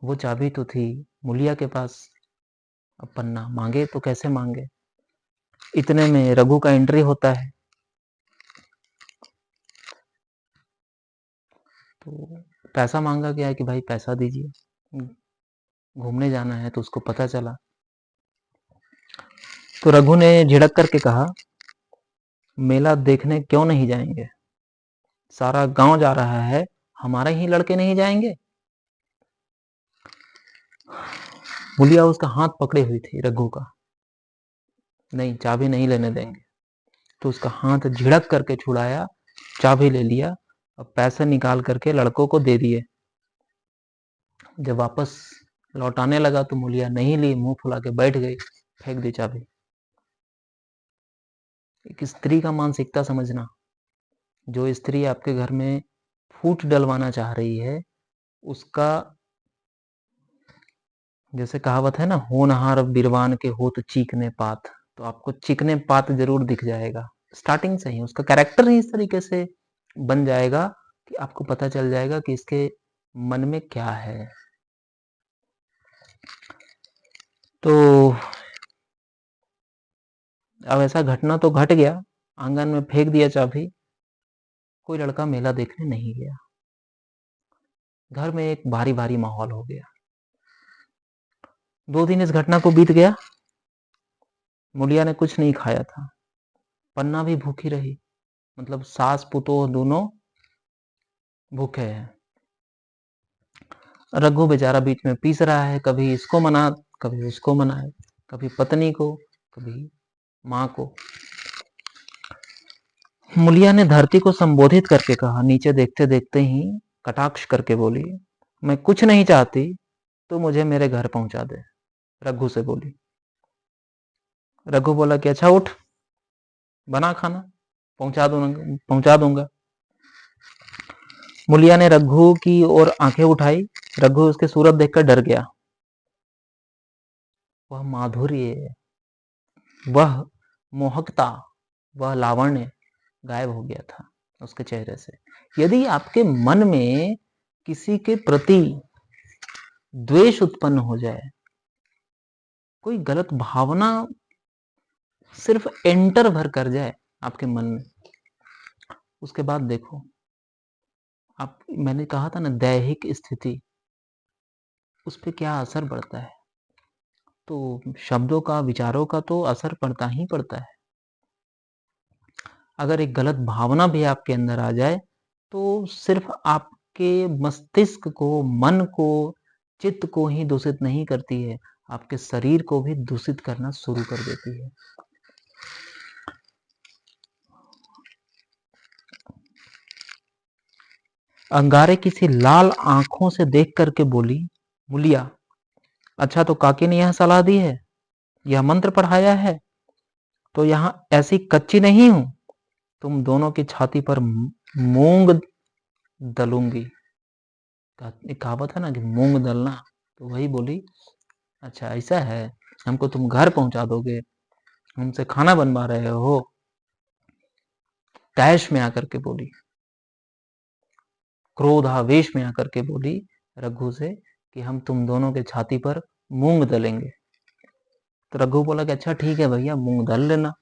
वो चाबी तो थी मुलिया के पास। अब पन्ना मांगे तो कैसे मांगे? इतने में रघु का एंट्री होता है। तो पैसा मांगा गया कि भाई पैसा दीजिए, घूमने जाना है। तो उसको पता चला, तो रघु ने झिड़क करके कहा, मेला देखने क्यों नहीं जाएंगे? सारा गांव जा रहा है, हमारे ही लड़के नहीं जाएंगे? मुलिया उसका हाथ पकड़े हुई थी रघु का, नहीं चाबी नहीं लेने देंगे। तो उसका हाथ झिड़क करके छुड़ाया, चाबी ले लिया, अब पैसे निकाल करके लड़कों को दे दिए। जब वापस लौटाने लगा तो मुलिया नहीं ली, मुंह फुला के बैठ गई, फेंक दी चाबी। एक स्त्री का मानसिकता समझना, जो स्त्री आपके घर में फूट डलवाना चाह रही है, उसका जैसे कहावत है ना, होनहार बिरवान के होत चीकने पात, तो आपको चीकने पात जरूर दिख जाएगा। स्टार्टिंग से ही उसका कैरेक्टर ही इस तरीके से बन जाएगा कि आपको पता चल जाएगा कि इसके मन में क्या है। तो अब ऐसा घटना तो घट गया, आंगन में फेंक दिया चाबी, कोई लड़का मेला देखने नहीं गया। घर में एक भारी भारी माहौल हो गया। 2 दिन इस घटना को बीत गया, मुलिया ने कुछ नहीं खाया था, पन्ना भी भूखी रही, मतलब सास पुतोह दोनों भूखे हैं। रघु बेचारा बीच में पीस रहा है, कभी इसको मना, कभी उसको मनाए, कभी पत्नी को, कभी माँ को। मूलिया ने धरती को संबोधित करके कहा, नीचे देखते देखते ही कटाक्ष करके बोली, मैं कुछ नहीं चाहती, तो मुझे मेरे घर पहुंचा दे। रघु से बोली। रघु बोला कि अच्छा उठ, बना खाना, पहुंचा दूंगा। मूलिया ने रघु की ओर आंखें उठाई। रघु उसकी सूरत देखकर डर गया। वह माधुर्य, वह मोहकता, वह लावण्य गायब हो गया था उसके चेहरे से। यदि आपके मन में किसी के प्रति द्वेष उत्पन्न हो जाए, कोई गलत भावना सिर्फ एंटर भर कर जाए आपके मन में, उसके बाद देखो आप, मैंने कहा था ना दैहिक स्थिति, उस पर क्या असर पड़ता है। तो शब्दों का, विचारों का तो असर पड़ता ही पड़ता है। अगर एक गलत भावना भी आपके अंदर आ जाए तो सिर्फ आपके मस्तिष्क को, मन को, चित्त को ही दूषित नहीं करती है, आपके शरीर को भी दूषित करना शुरू कर देती है। अंगारे किसी लाल आंखों से देख करके बोली, मूलिया, अच्छा तो काकी ने यह सलाह दी है, यह मंत्र पढ़ाया है, तो यहां ऐसी कच्ची नहीं हूं, तुम दोनों की छाती पर मूंग दलूंगी। एक कहावत है ना कि मूंग दलना, तो वही बोली, अच्छा ऐसा है, हमको तुम घर पहुंचा दोगे, हमसे खाना बनवा रहे हो। तैश में आकर के बोली, क्रोधावेश में आकर के बोली रघु से कि हम तुम दोनों के छाती पर मूंग दलेंगे। तो रघु बोला कि अच्छा ठीक है भैया, मूंग दल लेना,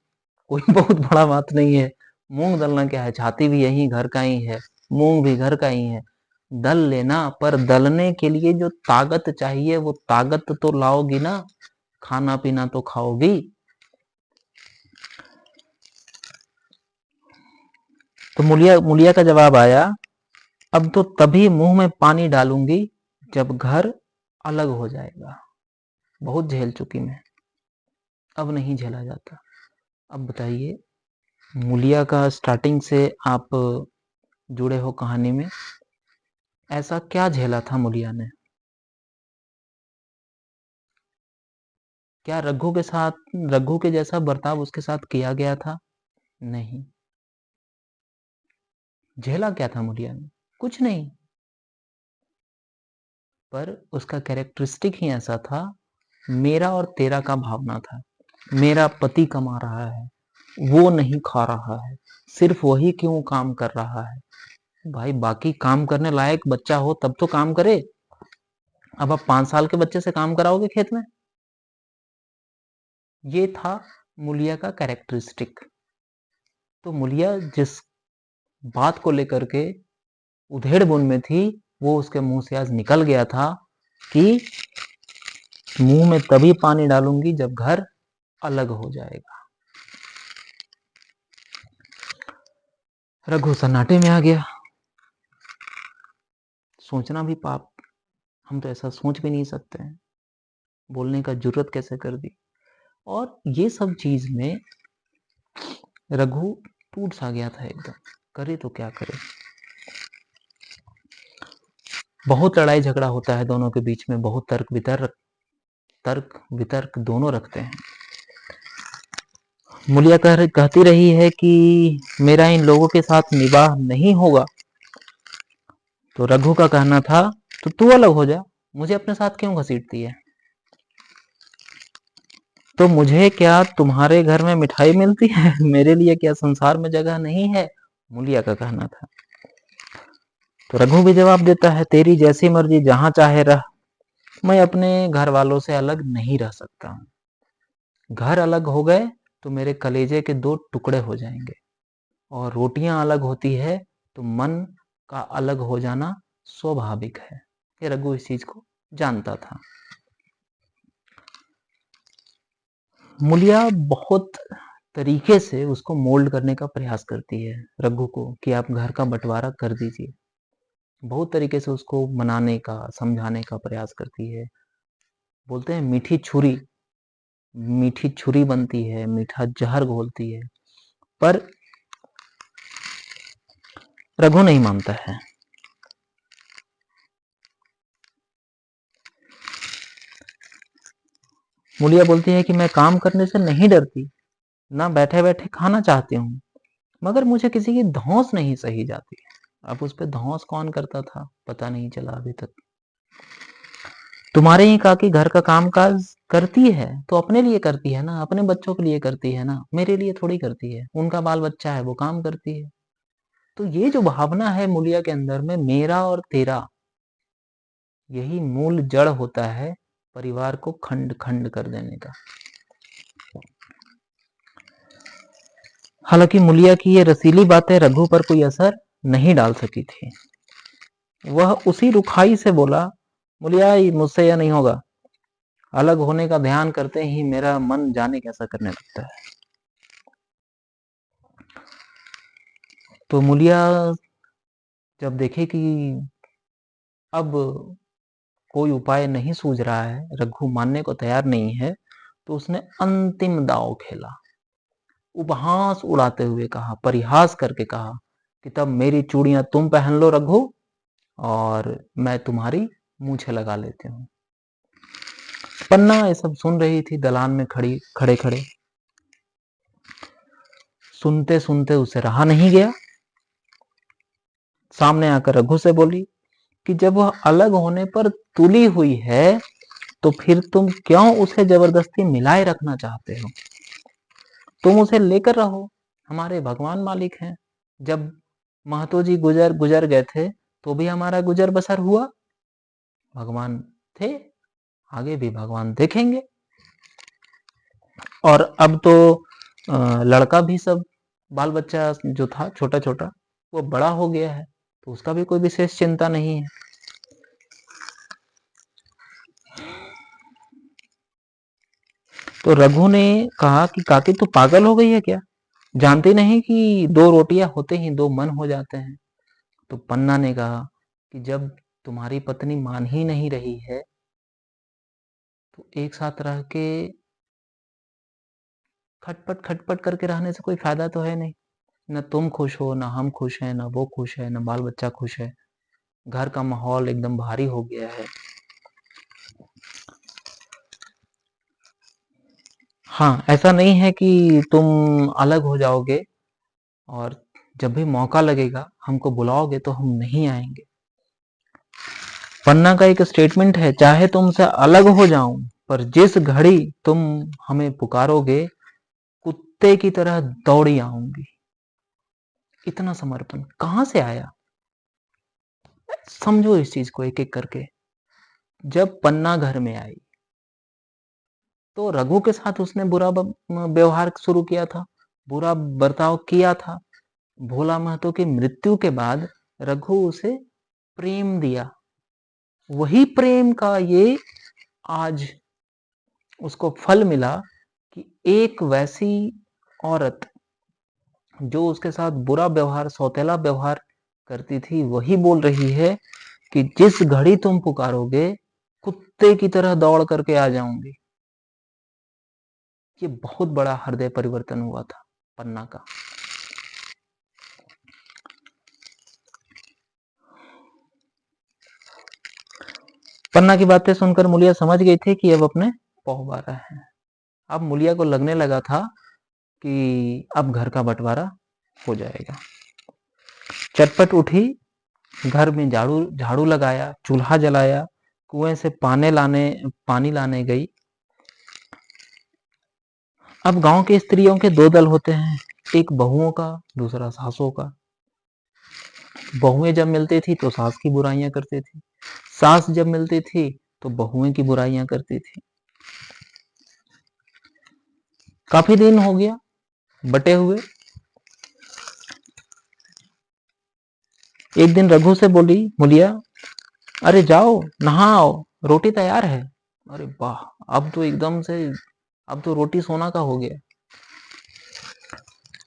कोई बहुत बड़ा बात नहीं है, मूंग दलना क्या है, छाती भी यही घर का ही है, मूंग भी घर का ही है, दल लेना, पर दलने के लिए जो ताकत चाहिए वो ताकत तो लाओगी ना, खाना पीना तो खाओगी। तो मूलिया का जवाब आया, अब तो तभी मुंह में पानी डालूंगी जब घर अलग हो जाएगा। बहुत झेल चुकी मैं, अब नहीं झेला जाता। अब बताइए, मूलिया का स्टार्टिंग से आप जुड़े हो कहानी में, ऐसा क्या झेला था मूलिया ने? क्या रघु के जैसा बर्ताव उसके साथ किया गया था? नहीं। झेला क्या था मूलिया ने? कुछ नहीं। पर उसका कैरेक्टरिस्टिक ही ऐसा था, मेरा और तेरा का भावना था। मेरा पति कमा रहा है, वो नहीं खा रहा है, सिर्फ वही क्यों काम कर रहा है? भाई बाकी काम करने लायक बच्चा हो तब तो काम करे। अब आप 5 साल के बच्चे से काम कराओगे खेत में? ये था मूलिया का कैरेक्टरिस्टिक। तो मूलिया जिस बात को लेकर के उधेड़ बुन में थी, वो उसके मुंह से आज निकल गया था कि मुंह में तभी पानी डालूंगी जब घर अलग हो जाएगा। रघु सन्नाटे में आ गया। सोचना भी पाप, हम तो ऐसा सोच भी नहीं सकते हैं, बोलने का जुर्रत कैसे कर दी। और ये सब चीज में रघु टूट सा गया था एकदम, करे तो क्या करे। बहुत लड़ाई झगड़ा होता है दोनों के बीच में, बहुत तर्क वितर्क दोनों रखते हैं। मूलिया कहती रही है कि मेरा इन लोगों के साथ निवाह नहीं होगा। तो रघु का कहना था, तो तू अलग हो जा, मुझे अपने साथ क्यों घसीटती है? तो मुझे क्या तुम्हारे घर में मिठाई मिलती है? मेरे लिए क्या संसार में जगह नहीं है? मूलिया का कहना था। तो रघु भी जवाब देता है, तेरी जैसी मर्जी, जहां चाहे रह, मैं अपने घर वालों से अलग नहीं रह सकता हूं। घर अलग हो गए तो मेरे कलेजे के 2 टुकड़े हो जाएंगे, और रोटियां अलग होती है तो मन का अलग हो जाना स्वाभाविक है। ये रघु इस चीज को जानता था। मूलिया बहुत तरीके से उसको मोल्ड करने का प्रयास करती है रघु को, कि आप घर का बंटवारा कर दीजिए। बहुत तरीके से उसको मनाने का, समझाने का प्रयास करती है। बोलते हैं मीठी छुरी बनती है, मीठा जहर घोलती है। पर रघु नहीं मानता है। मूलिया बोलती है कि मैं काम करने से नहीं डरती, ना बैठे बैठे खाना चाहती हूँ, मगर मुझे किसी की धौंस नहीं सही जाती। अब उस पे धौंस कौन करता था पता नहीं चला अभी तक। तुम्हारे ही काकी घर का काम काज करती है तो अपने लिए करती है ना, अपने बच्चों के लिए करती है ना, मेरे लिए थोड़ी करती है। उनका बाल बच्चा है, वो काम करती है। तो ये जो भावना है मूलिया के अंदर में, मेरा और तेरा, यही मूल जड़ होता है परिवार को खंड खंड कर देने का। हालांकि मूलिया की ये रसीली बातें रघु पर कोई असर नहीं डाल सकी थी। वह उसी रुखाई से बोला, मूलिया मुझसे यह नहीं होगा। अलग होने का ध्यान करते ही मेरा मन जाने कैसा करने लगता है। तो मूलिया जब देखे कि अब कोई उपाय नहीं सूझ रहा है, रघु मानने को तैयार नहीं है, तो उसने अंतिम दांव खेला। उपहास उड़ाते हुए कहा, परिहास करके कहा कि तब मेरी चूड़ियां तुम पहन लो रघु, और मैं तुम्हारी मूछें लगा लेती हूँ। पन्ना ये सब सुन रही थी दलान में खड़े खड़े। सुनते सुनते उसे रहा नहीं गया। सामने आकर रघु से बोली कि जब वह अलग होने पर तुली हुई है तो फिर तुम क्यों उसे जबरदस्ती मिलाए रखना चाहते हो? तुम उसे लेकर रहो, हमारे भगवान मालिक हैं। जब महतो जी गुजर गए थे तो भी हमारा गुजर बसर हुआ। भगवान थे, आगे भी भगवान देखेंगे। और अब तो लड़का भी सब बाल बच्चा जो था छोटा छोटा वो बड़ा हो गया है, तो उसका भी कोई विशेष चिंता नहीं है। तो रघु ने कहा कि काकी तू पागल हो गई है क्या? जानती नहीं कि दो रोटियां होते ही दो मन हो जाते हैं? तो पन्ना ने कहा कि जब तुम्हारी पत्नी मान ही नहीं रही है तो एक साथ रह के खटपट खटपट करके रहने से कोई फायदा तो है नहीं। न तुम खुश हो, न हम खुश हैं, न वो खुश है, न बाल बच्चा खुश है। घर का माहौल एकदम भारी हो गया है। हाँ, ऐसा नहीं है कि तुम अलग हो जाओगे और जब भी मौका लगेगा हमको बुलाओगे तो हम नहीं आएंगे। पन्ना का एक स्टेटमेंट है, चाहे तुमसे अलग हो जाऊं पर जिस घड़ी तुम हमें पुकारोगे कुत्ते की तरह दौड़ी आऊंगी। इतना समर्पण कहां से आया? समझो इस चीज को एक एक करके। जब पन्ना घर में आई तो रघु के साथ उसने बुरा व्यवहार शुरू किया था, बुरा बर्ताव किया था। भोला महतो की मृत्यु के बाद रघु उसे प्रेम दिया। वही प्रेम का ये आज उसको फल मिला कि एक वैसी औरत जो उसके साथ बुरा व्यवहार, सौतेला व्यवहार करती थी, वही बोल रही है कि जिस घड़ी तुम पुकारोगे कुत्ते की तरह दौड़ करके आ जाऊंगी। ये बहुत बड़ा हृदय परिवर्तन हुआ था पन्ना का। पन्ना की बातें सुनकर मूलिया समझ गई थी कि अब अपने पौबारा है। अब मूलिया को लगने लगा था कि अब घर का बंटवारा हो जाएगा। चटपट उठी, घर में झाड़ू लगाया, चूल्हा जलाया, कुएं से पानी लाने गई। अब गांव के स्त्रियों के दो दल होते हैं, एक बहुओं का, दूसरा सासों का। बहुएं जब मिलती थी तो सास की बुराइयां करती थी, सास जब मिलती थी तो बहुएं की बुराइयां करती थी। काफी दिन हो गया बटे हुए। एक दिन रघु से बोली मूलिया, अरे जाओ नहाओ, रोटी तैयार है। अरे वाह, अब तो एकदम से अब तो रोटी सोना का हो गया।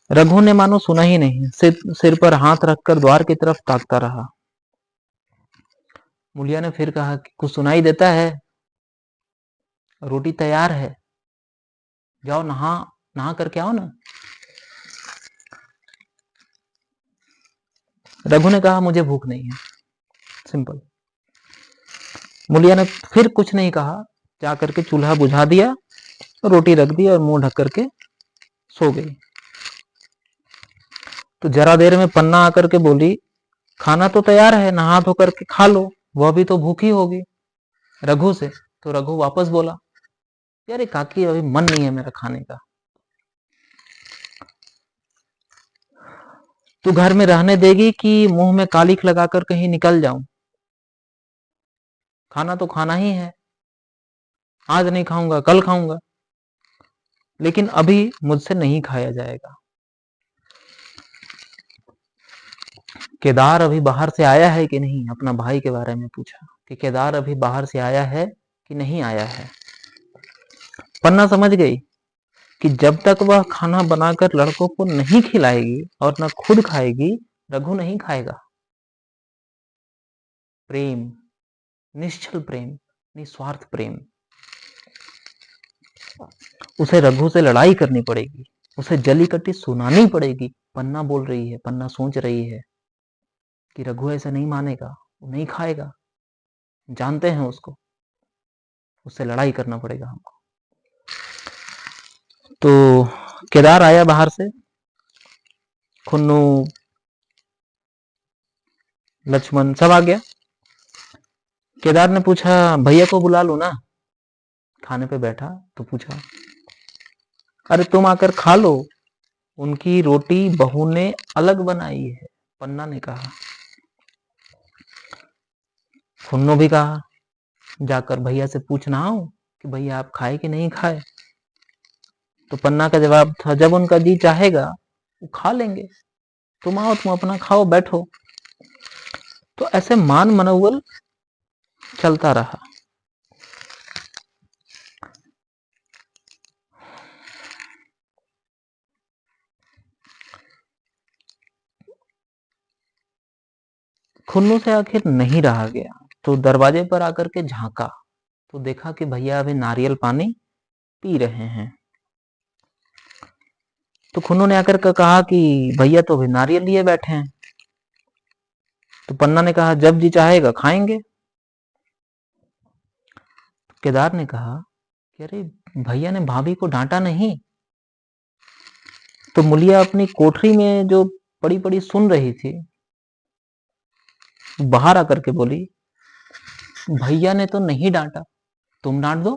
रघु ने मानो सुना ही नहीं, सिर पर हाथ रखकर द्वार की तरफ ताकता रहा। मूलिया ने फिर कहा कि कुछ सुनाई देता है? रोटी तैयार है, जाओ नहा नहा करके आओ ना। रघु ने कहा मुझे भूख नहीं है, सिंपल। मुलिया ने फिर कुछ नहीं कहा, जाकर के चूल्हा बुझा दिया, रोटी रख दी और मुंह ढक करके सो गई। तो जरा देर में पन्ना आकर के बोली, खाना तो तैयार है, नहा धो करके खा लो, वह भी तो भूखी होगी, रघु से। तो रघु वापस बोला, यार काकी अभी मन नहीं है मेरा खाने का, तू घर में रहने देगी कि मुंह में कालिख लगाकर कहीं निकल जाऊं? खाना तो खाना ही है, आज नहीं खाऊंगा कल खाऊंगा, लेकिन अभी मुझसे नहीं खाया जाएगा। केदार अभी बाहर से आया है कि नहीं, अपना भाई के बारे में पूछा कि केदार अभी बाहर से आया है कि नहीं आया है। पन्ना समझ गई कि जब तक वह खाना बनाकर लड़कों को नहीं खिलाएगी और न खुद खाएगी, रघु नहीं खाएगा। प्रेम, निश्चल प्रेम, निस्वार्थ प्रेम। उसे रघु से लड़ाई करनी पड़ेगी, उसे जली कट्टी सुनानी पड़ेगी। पन्ना बोल रही है, पन्ना सोच रही है कि रघु ऐसा नहीं मानेगा, वो नहीं खाएगा, जानते हैं उसको, उससे लड़ाई करना पड़ेगा हमको। तो केदार आया बाहर से, खुन्नू लक्ष्मण सब आ गया। केदार ने पूछा, भैया को बुला लो ना। खाने पे बैठा तो पूछा, अरे तुम आकर खा लो, उनकी रोटी बहू ने अलग बनाई है, पन्ना ने कहा। खुन्नू भी कहा, जाकर भैया से पूछना आओ कि भैया आप खाए कि नहीं खाए। तो पन्ना का जवाब था, जब उनका जी चाहेगा वो खा लेंगे, तुम आओ, तुम अपना खाओ बैठो। तो ऐसे मान मनोबल चलता रहा। खुन्नू से आखिर नहीं रहा गया, तो दरवाजे पर आकर के झांका तो देखा कि भैया अभी नारियल पानी पी रहे हैं। तो खुन्नू ने आकर के कहा कि भैया तो अभी नारियल लिए बैठे हैं। तो पन्ना ने कहा, जब जी चाहेगा खाएंगे। तो केदार ने कहा कि अरे भैया ने भाभी को डांटा नहीं। तो मुलिया अपनी कोठरी में जो पड़ी पड़ी सुन रही थी, बाहर आकर के बोली, भैया ने तो नहीं डांटा, तुम डांट दो।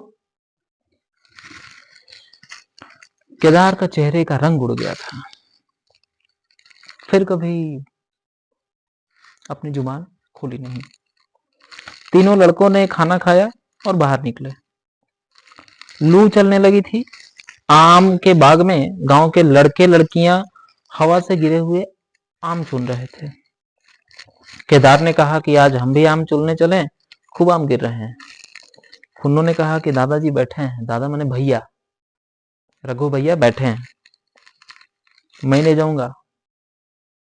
केदार का चेहरे का रंग उड़ गया था, फिर कभी अपनी जुबान खोली नहीं। तीनों लड़कों ने खाना खाया और बाहर निकले। लू चलने लगी थी। आम के बाग में गांव के लड़के लड़कियां हवा से गिरे हुए आम चुन रहे थे। केदार ने कहा कि आज हम भी आम चुनने चलें, खूब आम गिर रहे हैं। खुन्नू ने कहा कि दादाजी बैठे हैं, दादा मैंने भैया, रघु भैया बैठे हैं, मैं ले जाऊंगा,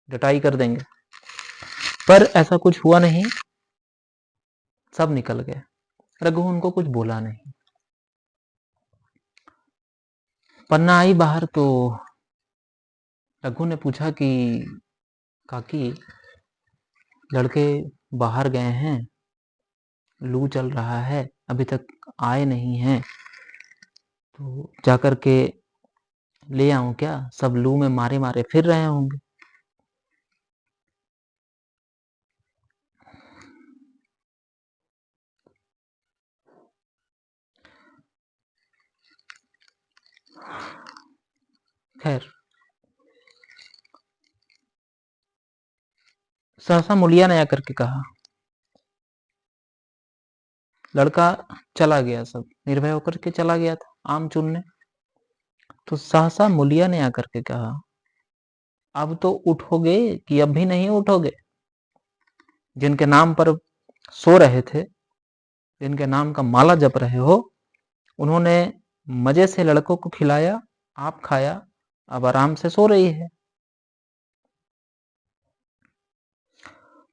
डटाई कर देंगे। पर ऐसा कुछ हुआ नहीं, सब निकल गए। रघु उनको कुछ बोला नहीं। पन्ना आई बाहर तो रघु ने पूछा कि काकी लड़के बाहर गए हैं, लू चल रहा है, अभी तक आए नहीं हैं, तो जाकर के ले आऊं क्या? सब लू में मारे मारे फिर रहे होंगे। खैर, सहसा मुलिया ने आकर के कहा, लड़का चला गया, सब निर्भय होकर के चला गया था आम चुनने। तो सहसा मुलिया ने आकर के कहा, अब तो उठोगे कि अब भी नहीं उठोगे? जिनके नाम पर सो रहे थे, जिनके नाम का माला जप रहे हो, उन्होंने मजे से लड़कों को खिलाया, आप खाया, अब आराम से सो रही है।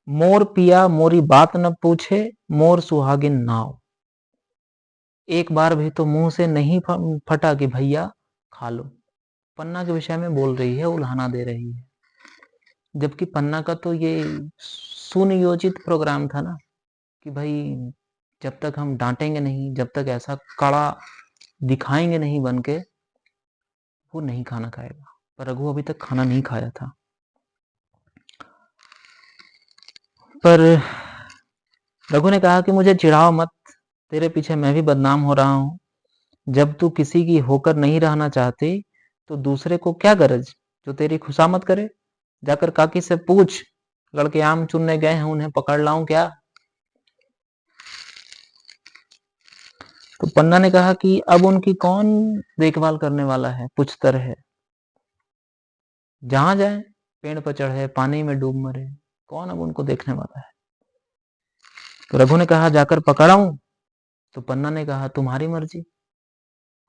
मोर पिया मोरी बात न पूछे, मोर सुहागिन नाव। एक बार भी तो मुंह से नहीं फटा कि भैया खा लो। पन्ना के विषय में बोल रही है, उल्हाना दे रही है। जबकि पन्ना का तो ये सुनियोजित प्रोग्राम था ना कि भाई जब तक हम डांटेंगे नहीं, जब तक ऐसा कड़ा दिखाएंगे नहीं बन के, वो नहीं खाना खाएगा। पर रघु अभी तक खाना नहीं खाया था। पर रघु ने कहा कि मुझे चिढ़ाओ मत, तेरे पीछे मैं भी बदनाम हो रहा हूं। जब तू किसी की होकर नहीं रहना चाहती तो दूसरे को क्या गरज जो तेरी खुशामद करे। जाकर काकी से पूछ, लड़के आम चुनने गए हैं, उन्हें पकड़ लाऊं क्या। तो पन्ना ने कहा कि अब उनकी कौन देखभाल करने वाला है, पुछतर है। जहां जाए पेड़ पर चढ़े, पानी में डूब मरे, कौन अब उनको देखने वाला है। तो रघु ने कहा जाकर पकड़ाऊं। तो पन्ना ने कहा तुम्हारी मर्जी,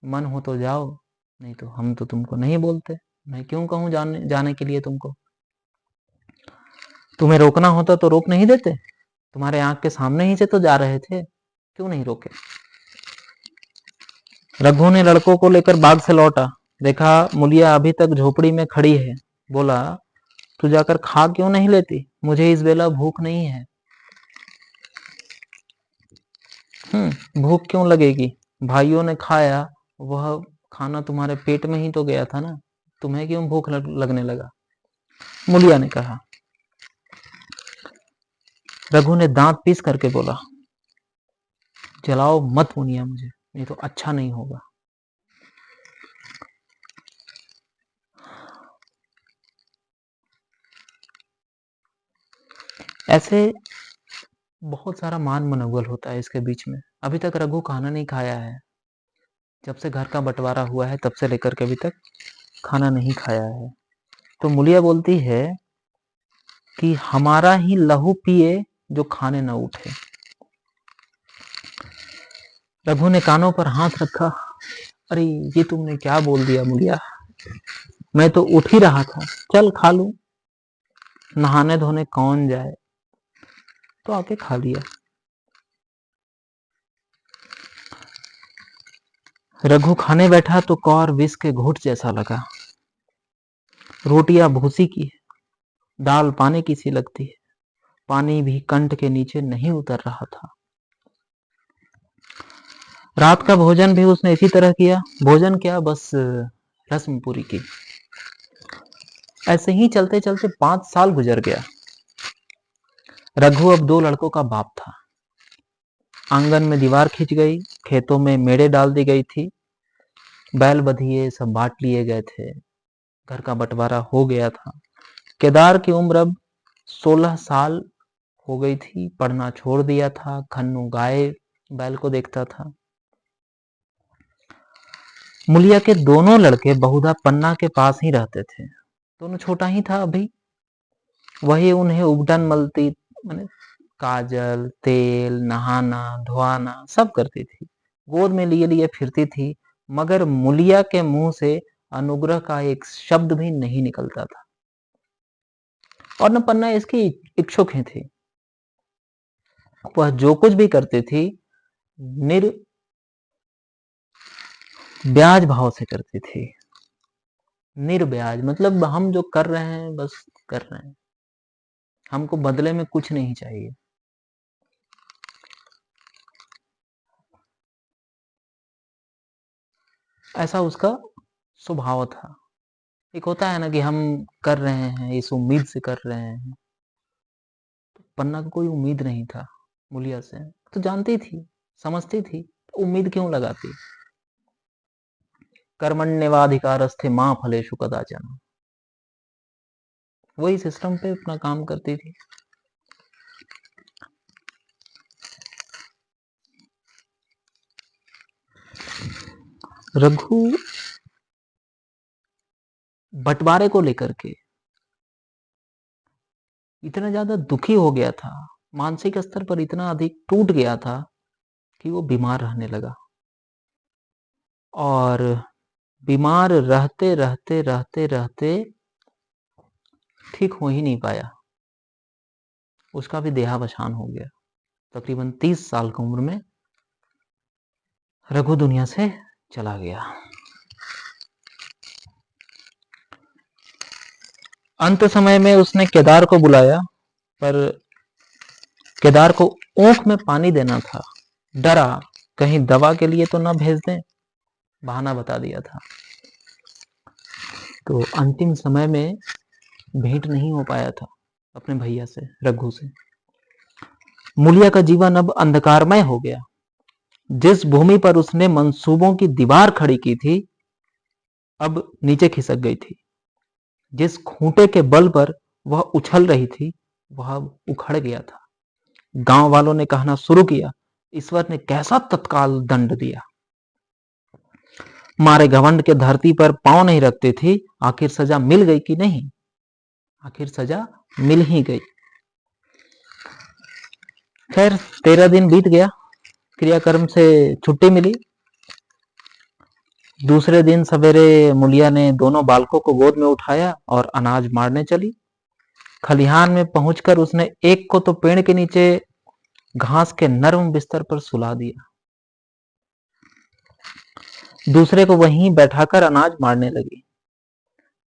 मन हो तो जाओ, नहीं तो हम तो तुमको नहीं बोलते। मैं क्यों कहूं जाने के लिए तुमको। तुम्हें रोकना होता तो रोक नहीं देते, तुम्हारे आंख के सामने ही से तो जा रहे थे, क्यों नहीं रोके। रघु ने लड़कों को लेकर बाग से लौटा, देखा मुलिया अभी तक झोपड़ी में खड़ी है। बोला तू जाकर खा क्यों नहीं लेती, मुझे इस बेला भूख नहीं है। भूख क्यों लगेगी, भाइयों ने खाया, वह खाना तुम्हारे पेट में ही तो गया था ना, तुम्हें क्यों भूख लगने लगा। मुलिया ने कहा। रघु ने दांत पीस करके बोला जलाओ मत मुनिया मुझे, नहीं तो अच्छा नहीं होगा। ऐसे बहुत सारा मान मनोबल होता है इसके बीच में। अभी तक रघु खाना नहीं खाया है, जब से घर का बंटवारा हुआ है तब से लेकर के अभी तक खाना नहीं खाया है। तो मुलिया बोलती है कि हमारा ही लहू पिए जो खाने न उठे। रघु ने कानों पर हाथ रखा, अरे ये तुमने क्या बोल दिया मुलिया, मैं तो उठ ही रहा था, चल खा लूं, नहाने धोने कौन जाए, तो आके खा लिया। रघु खाने बैठा तो कौर विष के घूंट जैसा लगा। रोटियां भूसी की, दाल पानी की सी लगती है, पानी भी कंठ के नीचे नहीं उतर रहा था। रात का भोजन भी उसने इसी तरह किया, भोजन क्या बस रस्म पूरी की। ऐसे ही चलते चलते 5 साल गुजर गया। रघु अब 2 लड़कों का बाप था। आंगन में दीवार खिंच गई, खेतों में मेड़े डाल दी गई थी, बैल बधिये सब बांट लिए गए थे, घर का बंटवारा हो गया था। केदार की उम्र अब 16 साल हो गई थी, पढ़ना छोड़ दिया था, खन्नू गाय बैल को देखता था। मुलिया के दोनों लड़के बहुधा पन्ना के पास ही रहते थे, दोनों छोटा ही था अभी। वही उन्हें उबटन मलती, माने काजल तेल नहाना धोआना सब करती थी, गोद में लिए लिए फिरती थी, मगर मुलिया के मुंह से अनुग्रह का एक शब्द भी नहीं निकलता था। और न पन्ना इसकी इच्छुक ही थी, वह जो कुछ भी करती थी निर्ब्याज भाव से करती थी। निर्ब्याज मतलब हम जो कर रहे हैं बस कर रहे हैं, हमको बदले में कुछ नहीं चाहिए। ऐसा उसका स्वभाव था। एक होता है ना कि हम कर रहे हैं इस उम्मीद से कर रहे हैं। तो पन्ना को कोई उम्मीद नहीं था मुलिया से, तो जानती थी समझती थी, तो उम्मीद क्यों लगाती। कर्मण्येवाधिकारस्थे मां फलेषु कदाचन, वही सिस्टम पे अपना काम करती थी। रघु बंटवारे को लेकर के इतना ज्यादा दुखी हो गया था, मानसिक स्तर पर इतना अधिक टूट गया था कि वो बीमार रहने लगा। और बीमार रहते रहते रहते रहते ठीक हो ही नहीं पाया, उसका भी देहावसान हो गया। तकरीबन 30 साल की उम्र में रघु दुनिया से चला गया। अंत समय में उसने केदार को बुलाया, पर केदार को ऊख में पानी देना था। डरा कहीं दवा के लिए तो ना भेज दें, बहाना बता दिया था। तो अंतिम समय में भेंट नहीं हो पाया था अपने भैया से, रघु से। मूलिया का जीवन अब अंधकारमय हो गया। जिस भूमि पर उसने मंसूबों की दीवार खड़ी की थी, अब नीचे खिसक गई थी। जिस खूंटे के बल पर वह उछल रही थी, वह अब उखड़ गया था। गांव वालों ने कहना शुरू किया, ईश्वर ने कैसा तत्काल दंड दिया। मारे घमंड के धरती पर पांव नहीं रखती थी, आखिर सजा मिल गई कि नहीं? आखिर सजा मिल ही गई। खैर 13 दिन बीत गया, क्रियाकर्म से छुट्टी मिली। दूसरे दिन सवेरे मूलिया ने दोनों बालकों को गोद में उठाया और अनाज मारने चली। खलिहान में पहुंचकर उसने एक को तो पेड़ के नीचे घास के नरम बिस्तर पर सुला दिया, दूसरे को वहीं बैठाकर अनाज मारने लगी।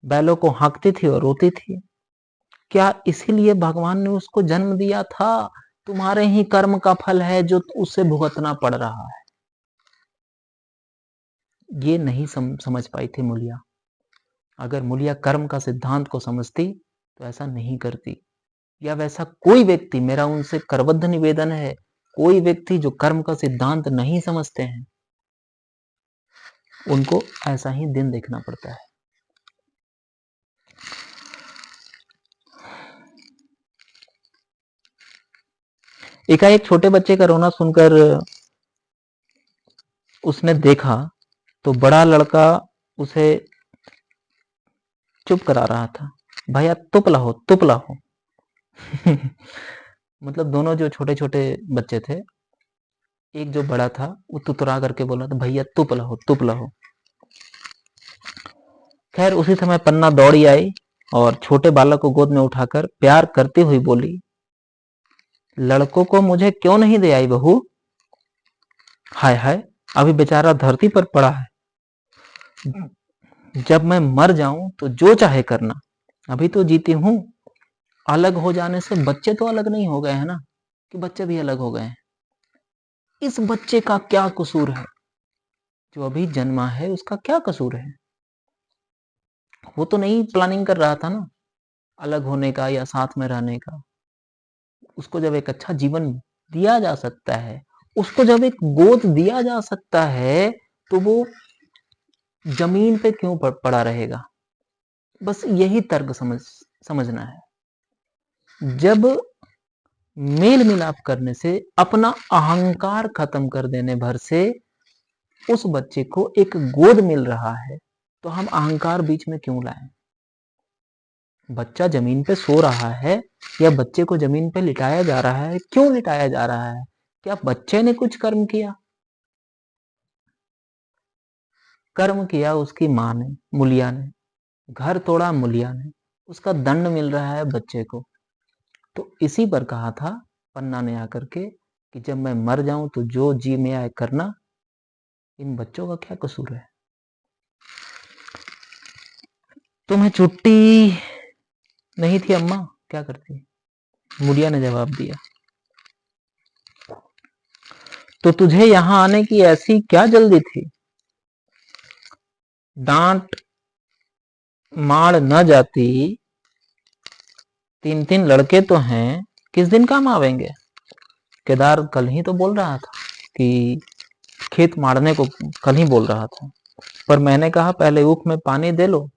बैलों को हाँकती थी और रोती थी। क्या इसीलिए भगवान ने उसको जन्म दिया था? तुम्हारे ही कर्म का फल है जो उसे भुगतना पड़ रहा है। ये नहीं समझ पाई थी मूलिया। अगर मूलिया कर्म का सिद्धांत को समझती तो ऐसा नहीं करती। या वैसा कोई व्यक्ति, मेरा उनसे करबद्ध निवेदन है, कोई व्यक्ति जो कर्म का सिद्धांत नहीं समझते हैं, उनको ऐसा ही दिन देखना पड़ता है। एकाएक छोटे बच्चे का रोना सुनकर उसने देखा तो बड़ा लड़का उसे चुप करा रहा था। भैया तुप लाओ, तुप लाओ। मतलब दोनों जो छोटे छोटे बच्चे थे, एक जो बड़ा था वो तुतरा करके बोला था, भैया तुप लाओ, तुप लाओ। खैर उसी समय पन्ना दौड़ी आई और छोटे बालक को गोद में उठाकर प्यार करती हुई बोली, लड़कों को मुझे क्यों नहीं दे आई बहू? हाय हाय, अभी बेचारा धरती पर पड़ा है। जब मैं मर जाऊं तो जो चाहे करना, अभी तो जीती हूं। अलग हो जाने से बच्चे तो अलग नहीं हो गए हैं ना, कि बच्चे भी अलग हो गए हैं। इस बच्चे का क्या कसूर है? जो अभी जन्मा है उसका क्या कसूर है? वो तो नहीं प्लानिंग कर रहा था ना अलग होने का या साथ में रहने का। उसको जब एक अच्छा जीवन दिया जा सकता है, उसको जब एक गोद दिया जा सकता है, तो वो जमीन पे क्यों पड़ा रहेगा? बस यही तर्क समझना है। जब मेल मिलाप करने से, अपना अहंकार खत्म कर देने भर से उस बच्चे को एक गोद मिल रहा है, तो हम अहंकार बीच में क्यों लाएं? बच्चा जमीन पे सो रहा है या बच्चे को जमीन पे लिटाया जा रहा है, क्यों लिटाया जा रहा है? क्या बच्चे ने कुछ कर्म किया? कर्म किया उसकी मां ने, मूलिया ने। घर तोड़ा मूलिया ने, उसका दंड मिल रहा है बच्चे को। तो इसी पर कहा था पन्ना ने आकर के कि जब मैं मर जाऊं तो जो जी में आए करना, इन बच्चों का क्या कसूर है? तुम्हें छुट्टी नहीं थी अम्मा, क्या करती? मूलिया ने जवाब दिया, तो तुझे यहां आने की ऐसी क्या जल्दी थी? डांट मार न जाती, 3 लड़के तो हैं, किस दिन काम आवेंगे? केदार कल ही तो बोल रहा था कि खेत मारने को, कल ही बोल रहा था, पर मैंने कहा पहले ऊख में पानी दे लो,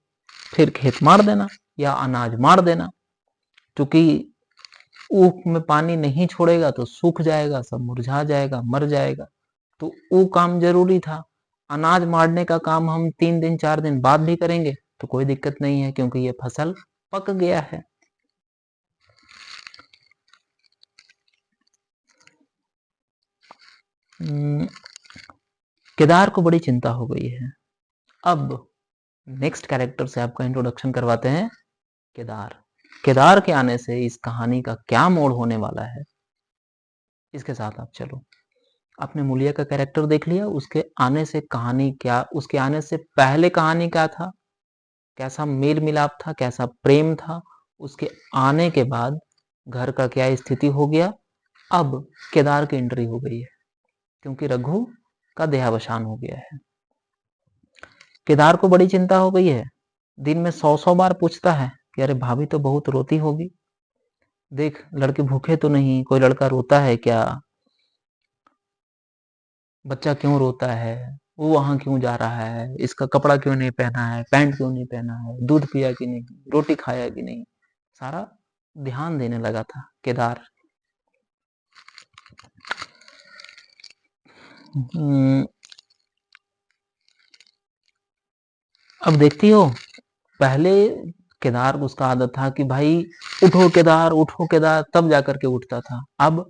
फिर खेत मार देना या अनाज मार देना। क्योंकि ऊख में पानी नहीं छोड़ेगा तो सूख जाएगा, सब मुरझा जाएगा, मर जाएगा। तो वो काम जरूरी था। अनाज मारने का काम हम 3 दिन 4 दिन बाद भी करेंगे तो कोई दिक्कत नहीं है, क्योंकि ये फसल पक गया है। केदार को बड़ी चिंता हो गई है। अब नेक्स्ट कैरेक्टर से आपका इंट्रोडक्शन करवाते हैं, केदार। केदार के आने से इस कहानी का क्या मोड़ होने वाला है, इसके साथ आप चलो। आपने मूलिया का कैरेक्टर देख लिया, उसके आने से कहानी क्या, उसके आने से पहले कहानी क्या था, कैसा मेल मिलाप था, कैसा प्रेम था, उसके आने के बाद घर का क्या स्थिति हो गया। अब केदार की एंट्री हो गई है, क्योंकि रघु का देहावसान हो गया है। केदार को बड़ी चिंता हो गई है, दिन में 100-100 बार पूछता है कि अरे भाभी तो बहुत रोती होगी, देख लड़के भूखे तो नहीं, कोई लड़का रोता है क्या, बच्चा क्यों रोता है, वो वहां क्यों जा रहा है, इसका कपड़ा क्यों नहीं पहना है, पैंट क्यों नहीं पहना है, दूध पिया कि नहीं, रोटी खाया कि नहीं, सारा ध्यान देने लगा था केदार। अब देखती हो, पहले केदार को उसका आदत था कि भाई उठो केदार, तब जाकर के उठता था। अब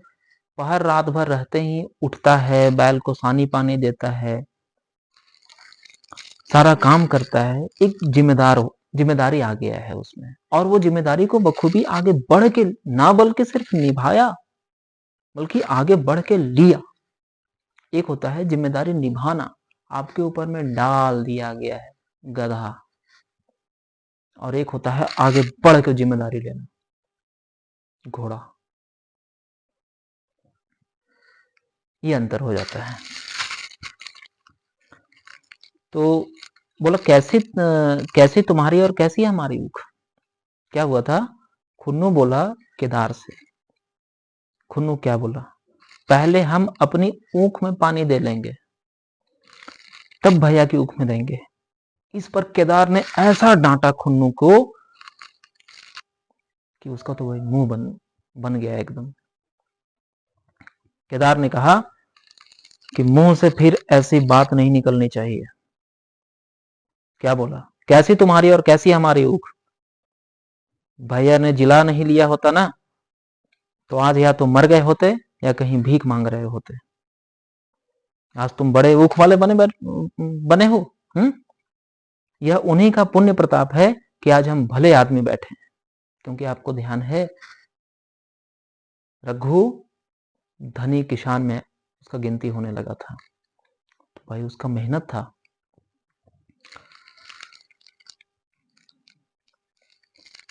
पहर रात भर रहते ही उठता है, बैल को सानी पानी देता है, सारा काम करता है, एक जिम्मेदारी आ गया है उसमें, और वो जिम्मेदारी को बखूबी आगे बढ़ के, ना बल्कि सिर्फ निभाया, बल्कि आगे बढ़ के लिया। एक होता है जिम्मेदारी निभाना, आपके ऊपर में डाल दिया गया है गधा, और एक होता है आगे बढ़ के जिम्मेदारी लेना, घोड़ा। ये अंतर हो जाता है। तो बोला कैसी तुम्हारी और कैसी हमारी ऊख। क्या हुआ था, खुन्नू बोला केदार से, खुन्नू क्या बोला, पहले हम अपनी ऊख में पानी दे लेंगे, तब भैया की ऊख में देंगे। इस पर केदार ने ऐसा डांटा खुन्नू को कि उसका तो वही मुंह बन गया एकदम। केदार ने कहा कि मुंह से फिर ऐसी बात नहीं निकलनी चाहिए। क्या बोला, कैसी तुम्हारी और कैसी हमारी ऊख। भैया ने जिला नहीं लिया होता ना, तो आज या तो मर गए होते या कहीं भीख मांग रहे होते। आज तुम बड़े ऊख वाले बने हो। यह उन्हीं का पुण्य प्रताप है कि आज हम भले आदमी बैठे हैं। क्योंकि आपको ध्यान है, रघु धनी किसान में उसका गिनती होने लगा था, तो भाई उसका मेहनत था।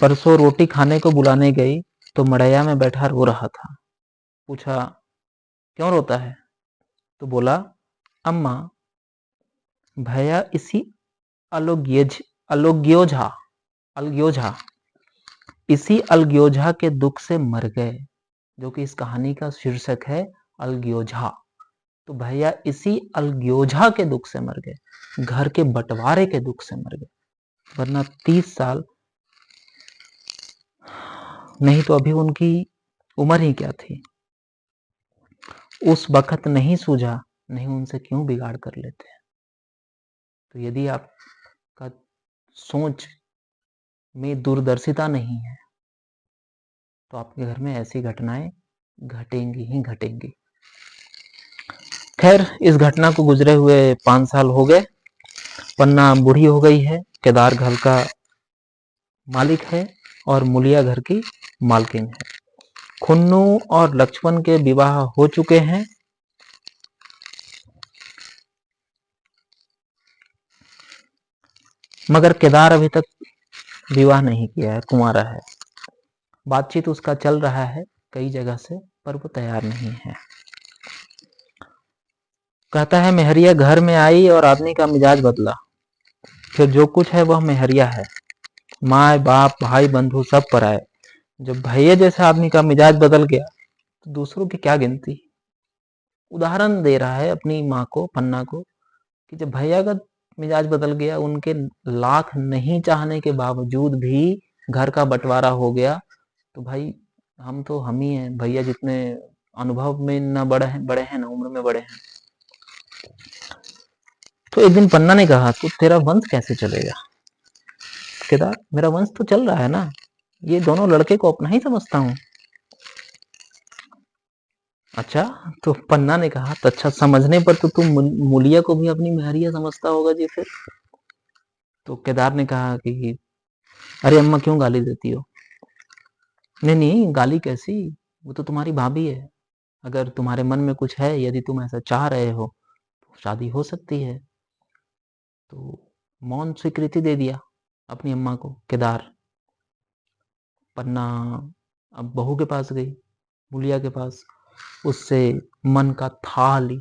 परसों रोटी खाने को बुलाने गई तो मड़ैया में बैठा रो रहा था। पूछा क्यों रोता है, तो बोला अम्मा, भैया इसी अलोग्योझा अलग्योझा इसी अलग्योझा के दुख से मर गए, जो कि इस कहानी का शीर्षक है अलग्योझा। तो भैया इसी अलग्योझा के दुख से मर गए, घर के बंटवारे के दुख से मर गए, वरना 30 साल नहीं तो अभी उनकी उम्र ही क्या थी। उस वक्त नहीं सूझा, नहीं उनसे क्यों बिगाड़ कर लेते हैं। तो यदि आपका सोच में दूरदर्शिता नहीं है, तो आपके घर में ऐसी घटनाएं घटेंगी ही घटेंगी। खैर, इस घटना को गुजरे हुए 5 साल हो गए। पन्ना बूढ़ी हो गई है, केदार घर का मालिक है और मुलिया घर की मालकिन है। खुन्नू और लक्ष्मण के विवाह हो चुके हैं। मगर केदार अभी तक विवाह नहीं किया है, कुंवारा है। बातचीत उसका चल रहा है कई जगह से, पर वो तैयार नहीं है। कहता है मेहरिया घर में आई और आदमी का मिजाज बदला, फिर जो कुछ है वह मेहरिया है, माँ बाप भाई बंधु सब पर आए। जब भैया जैसे आदमी का मिजाज बदल गया तो दूसरों की क्या गिनती। उदाहरण दे रहा है अपनी माँ को, पन्ना को, कि जब भैया का मिजाज बदल गया, उनके लाख नहीं चाहने के बावजूद भी घर का बंटवारा हो गया, तो भाई हम ही हैं, भैया जितने अनुभव में न बड़े हैं ना उम्र में बड़े हैं। तो एक दिन पन्ना ने कहा तो तेरा वंश कैसे चलेगा। केदार, मेरा वंश तो चल रहा है ना, ये दोनों लड़के को अपना ही समझता हूँ। अच्छा, तो पन्ना ने कहा तो अच्छा, समझने पर तो तुम मुलिया को भी अपनी मेहरिया समझता होगा जी फिर। तो केदार ने कहा कि अरे अम्मा क्यों गाली देती हो। नहीं नहीं, गाली कैसी, वो तो तुम्हारी भाभी है। अगर तुम्हारे मन में कुछ है, यदि तुम ऐसा चाह रहे हो तो शादी हो सकती है। तो मौन स्वीकृति दे दिया। अपनी अम्मा को, केदार। पन्ना अब बहू के पास गई, मुलिया के पास, उससे मन का था ली।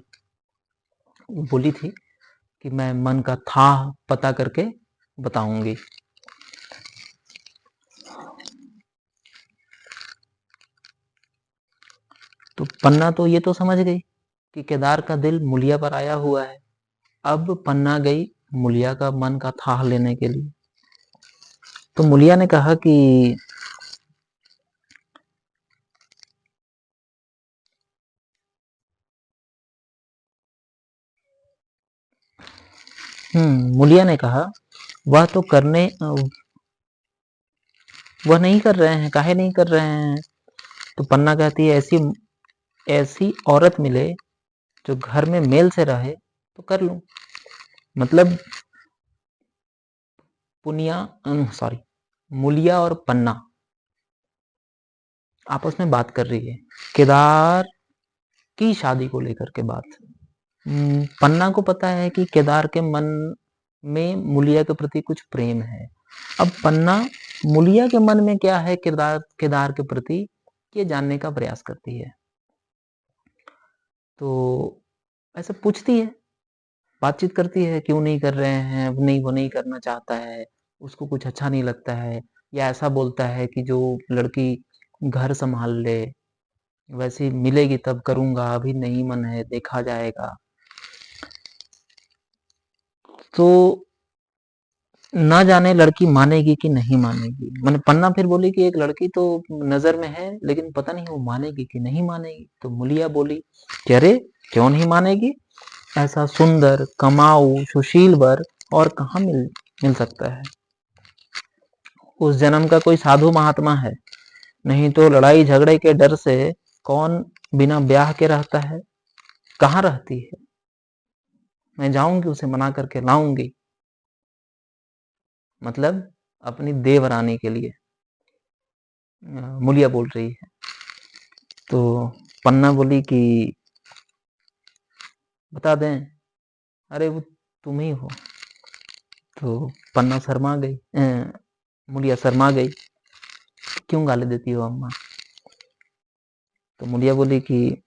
बोली थी कि मैं मन का था पता करके बताऊंगी। तो पन्ना तो ये तो समझ गई कि केदार का दिल मुलिया पर आया हुआ है। अब पन्ना गई मुलिया का मन का था लेने के लिए। तो मुलिया ने कहा कि मुलिया ने कहा वह तो करने वह नहीं कर रहे हैं, काहे नहीं कर रहे हैं। तो पन्ना कहती है ऐसी ऐसी औरत मिले जो घर में मेल से रहे तो कर लूं। मतलब मुलिया और पन्ना आपस में बात कर रही है, केदार की शादी को लेकर के बात। पन्ना को पता है कि केदार के मन में मुलिया के प्रति कुछ प्रेम है। अब पन्ना मुलिया के मन में क्या है केदार के प्रति ये जानने का प्रयास करती है। तो ऐसे पूछती है, बातचीत करती है, क्यों नहीं कर रहे हैं। नहीं, वो नहीं करना चाहता है, उसको कुछ अच्छा नहीं लगता है, या ऐसा बोलता है कि जो लड़की घर संभाल ले वैसी मिलेगी तब करूंगा, अभी नहीं मन है, देखा जाएगा। तो ना जाने लड़की मानेगी कि नहीं मानेगी। मैंने पन्ना फिर बोली कि एक लड़की तो नजर में है, लेकिन पता नहीं वो मानेगी कि नहीं मानेगी। तो मुलिया बोली कि अरे क्यों नहीं मानेगी, ऐसा सुंदर कमाऊ सुशील वर और कहाँ मिल सकता है। उस जन्म का कोई साधु महात्मा है, नहीं तो लड़ाई झगड़े के डर से कौन बिना ब्याह के रहता है, कहाँ रहती है। मैं जाऊंगी उसे मना करके लाऊंगी, मतलब अपनी देवरानी के लिए मुलिया बोल रही है। तो पन्ना बोली कि बता दें, अरे वो तुम ही हो। तो पन्ना शर्मा गई, मुलिया शर्मा गई, क्यों गाली देती हो अम्मा। तो मुलिया बोली कि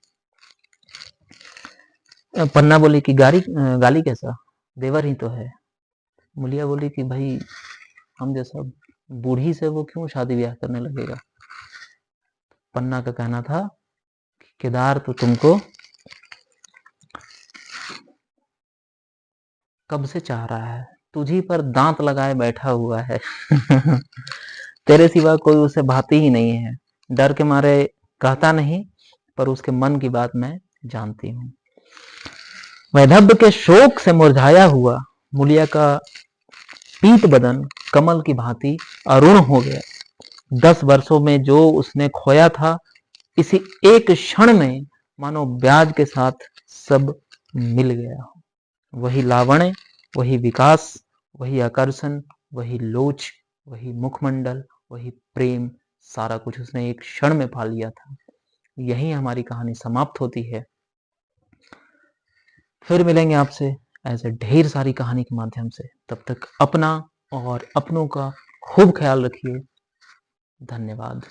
पन्ना बोली कि गाली कैसा, देवर ही तो है। मुलिया बोली कि भाई हम जैसा बूढ़ी से वो क्यों शादी ब्याह करने लगेगा। पन्ना का कहना था कि केदार तो तुमको कब से चाह रहा है, तुझी पर दांत लगाए बैठा हुआ है। तेरे सिवा कोई उसे भाती ही नहीं है। डर के मारे कहता नहीं, पर उसके मन की बात मैं जानती हूँ। वैधव्य के शोक से मुरझाया हुआ मुलिया का पीत बदन कमल की भांति अरुण हो गया। 10 वर्षों में जो उसने खोया था, इसी एक क्षण में मानो ब्याज के साथ सब मिल गया। वही लावण्य, वही विकास, वही आकर्षण, वही लोच, वही मुखमंडल, वही प्रेम, सारा कुछ उसने एक क्षण में पा लिया था। यही हमारी कहानी समाप्त होती है। फिर मिलेंगे आपसे ऐसे ढेर सारी कहानी के माध्यम से। तब तक अपना और अपनों का खूब ख्याल रखिए। धन्यवाद।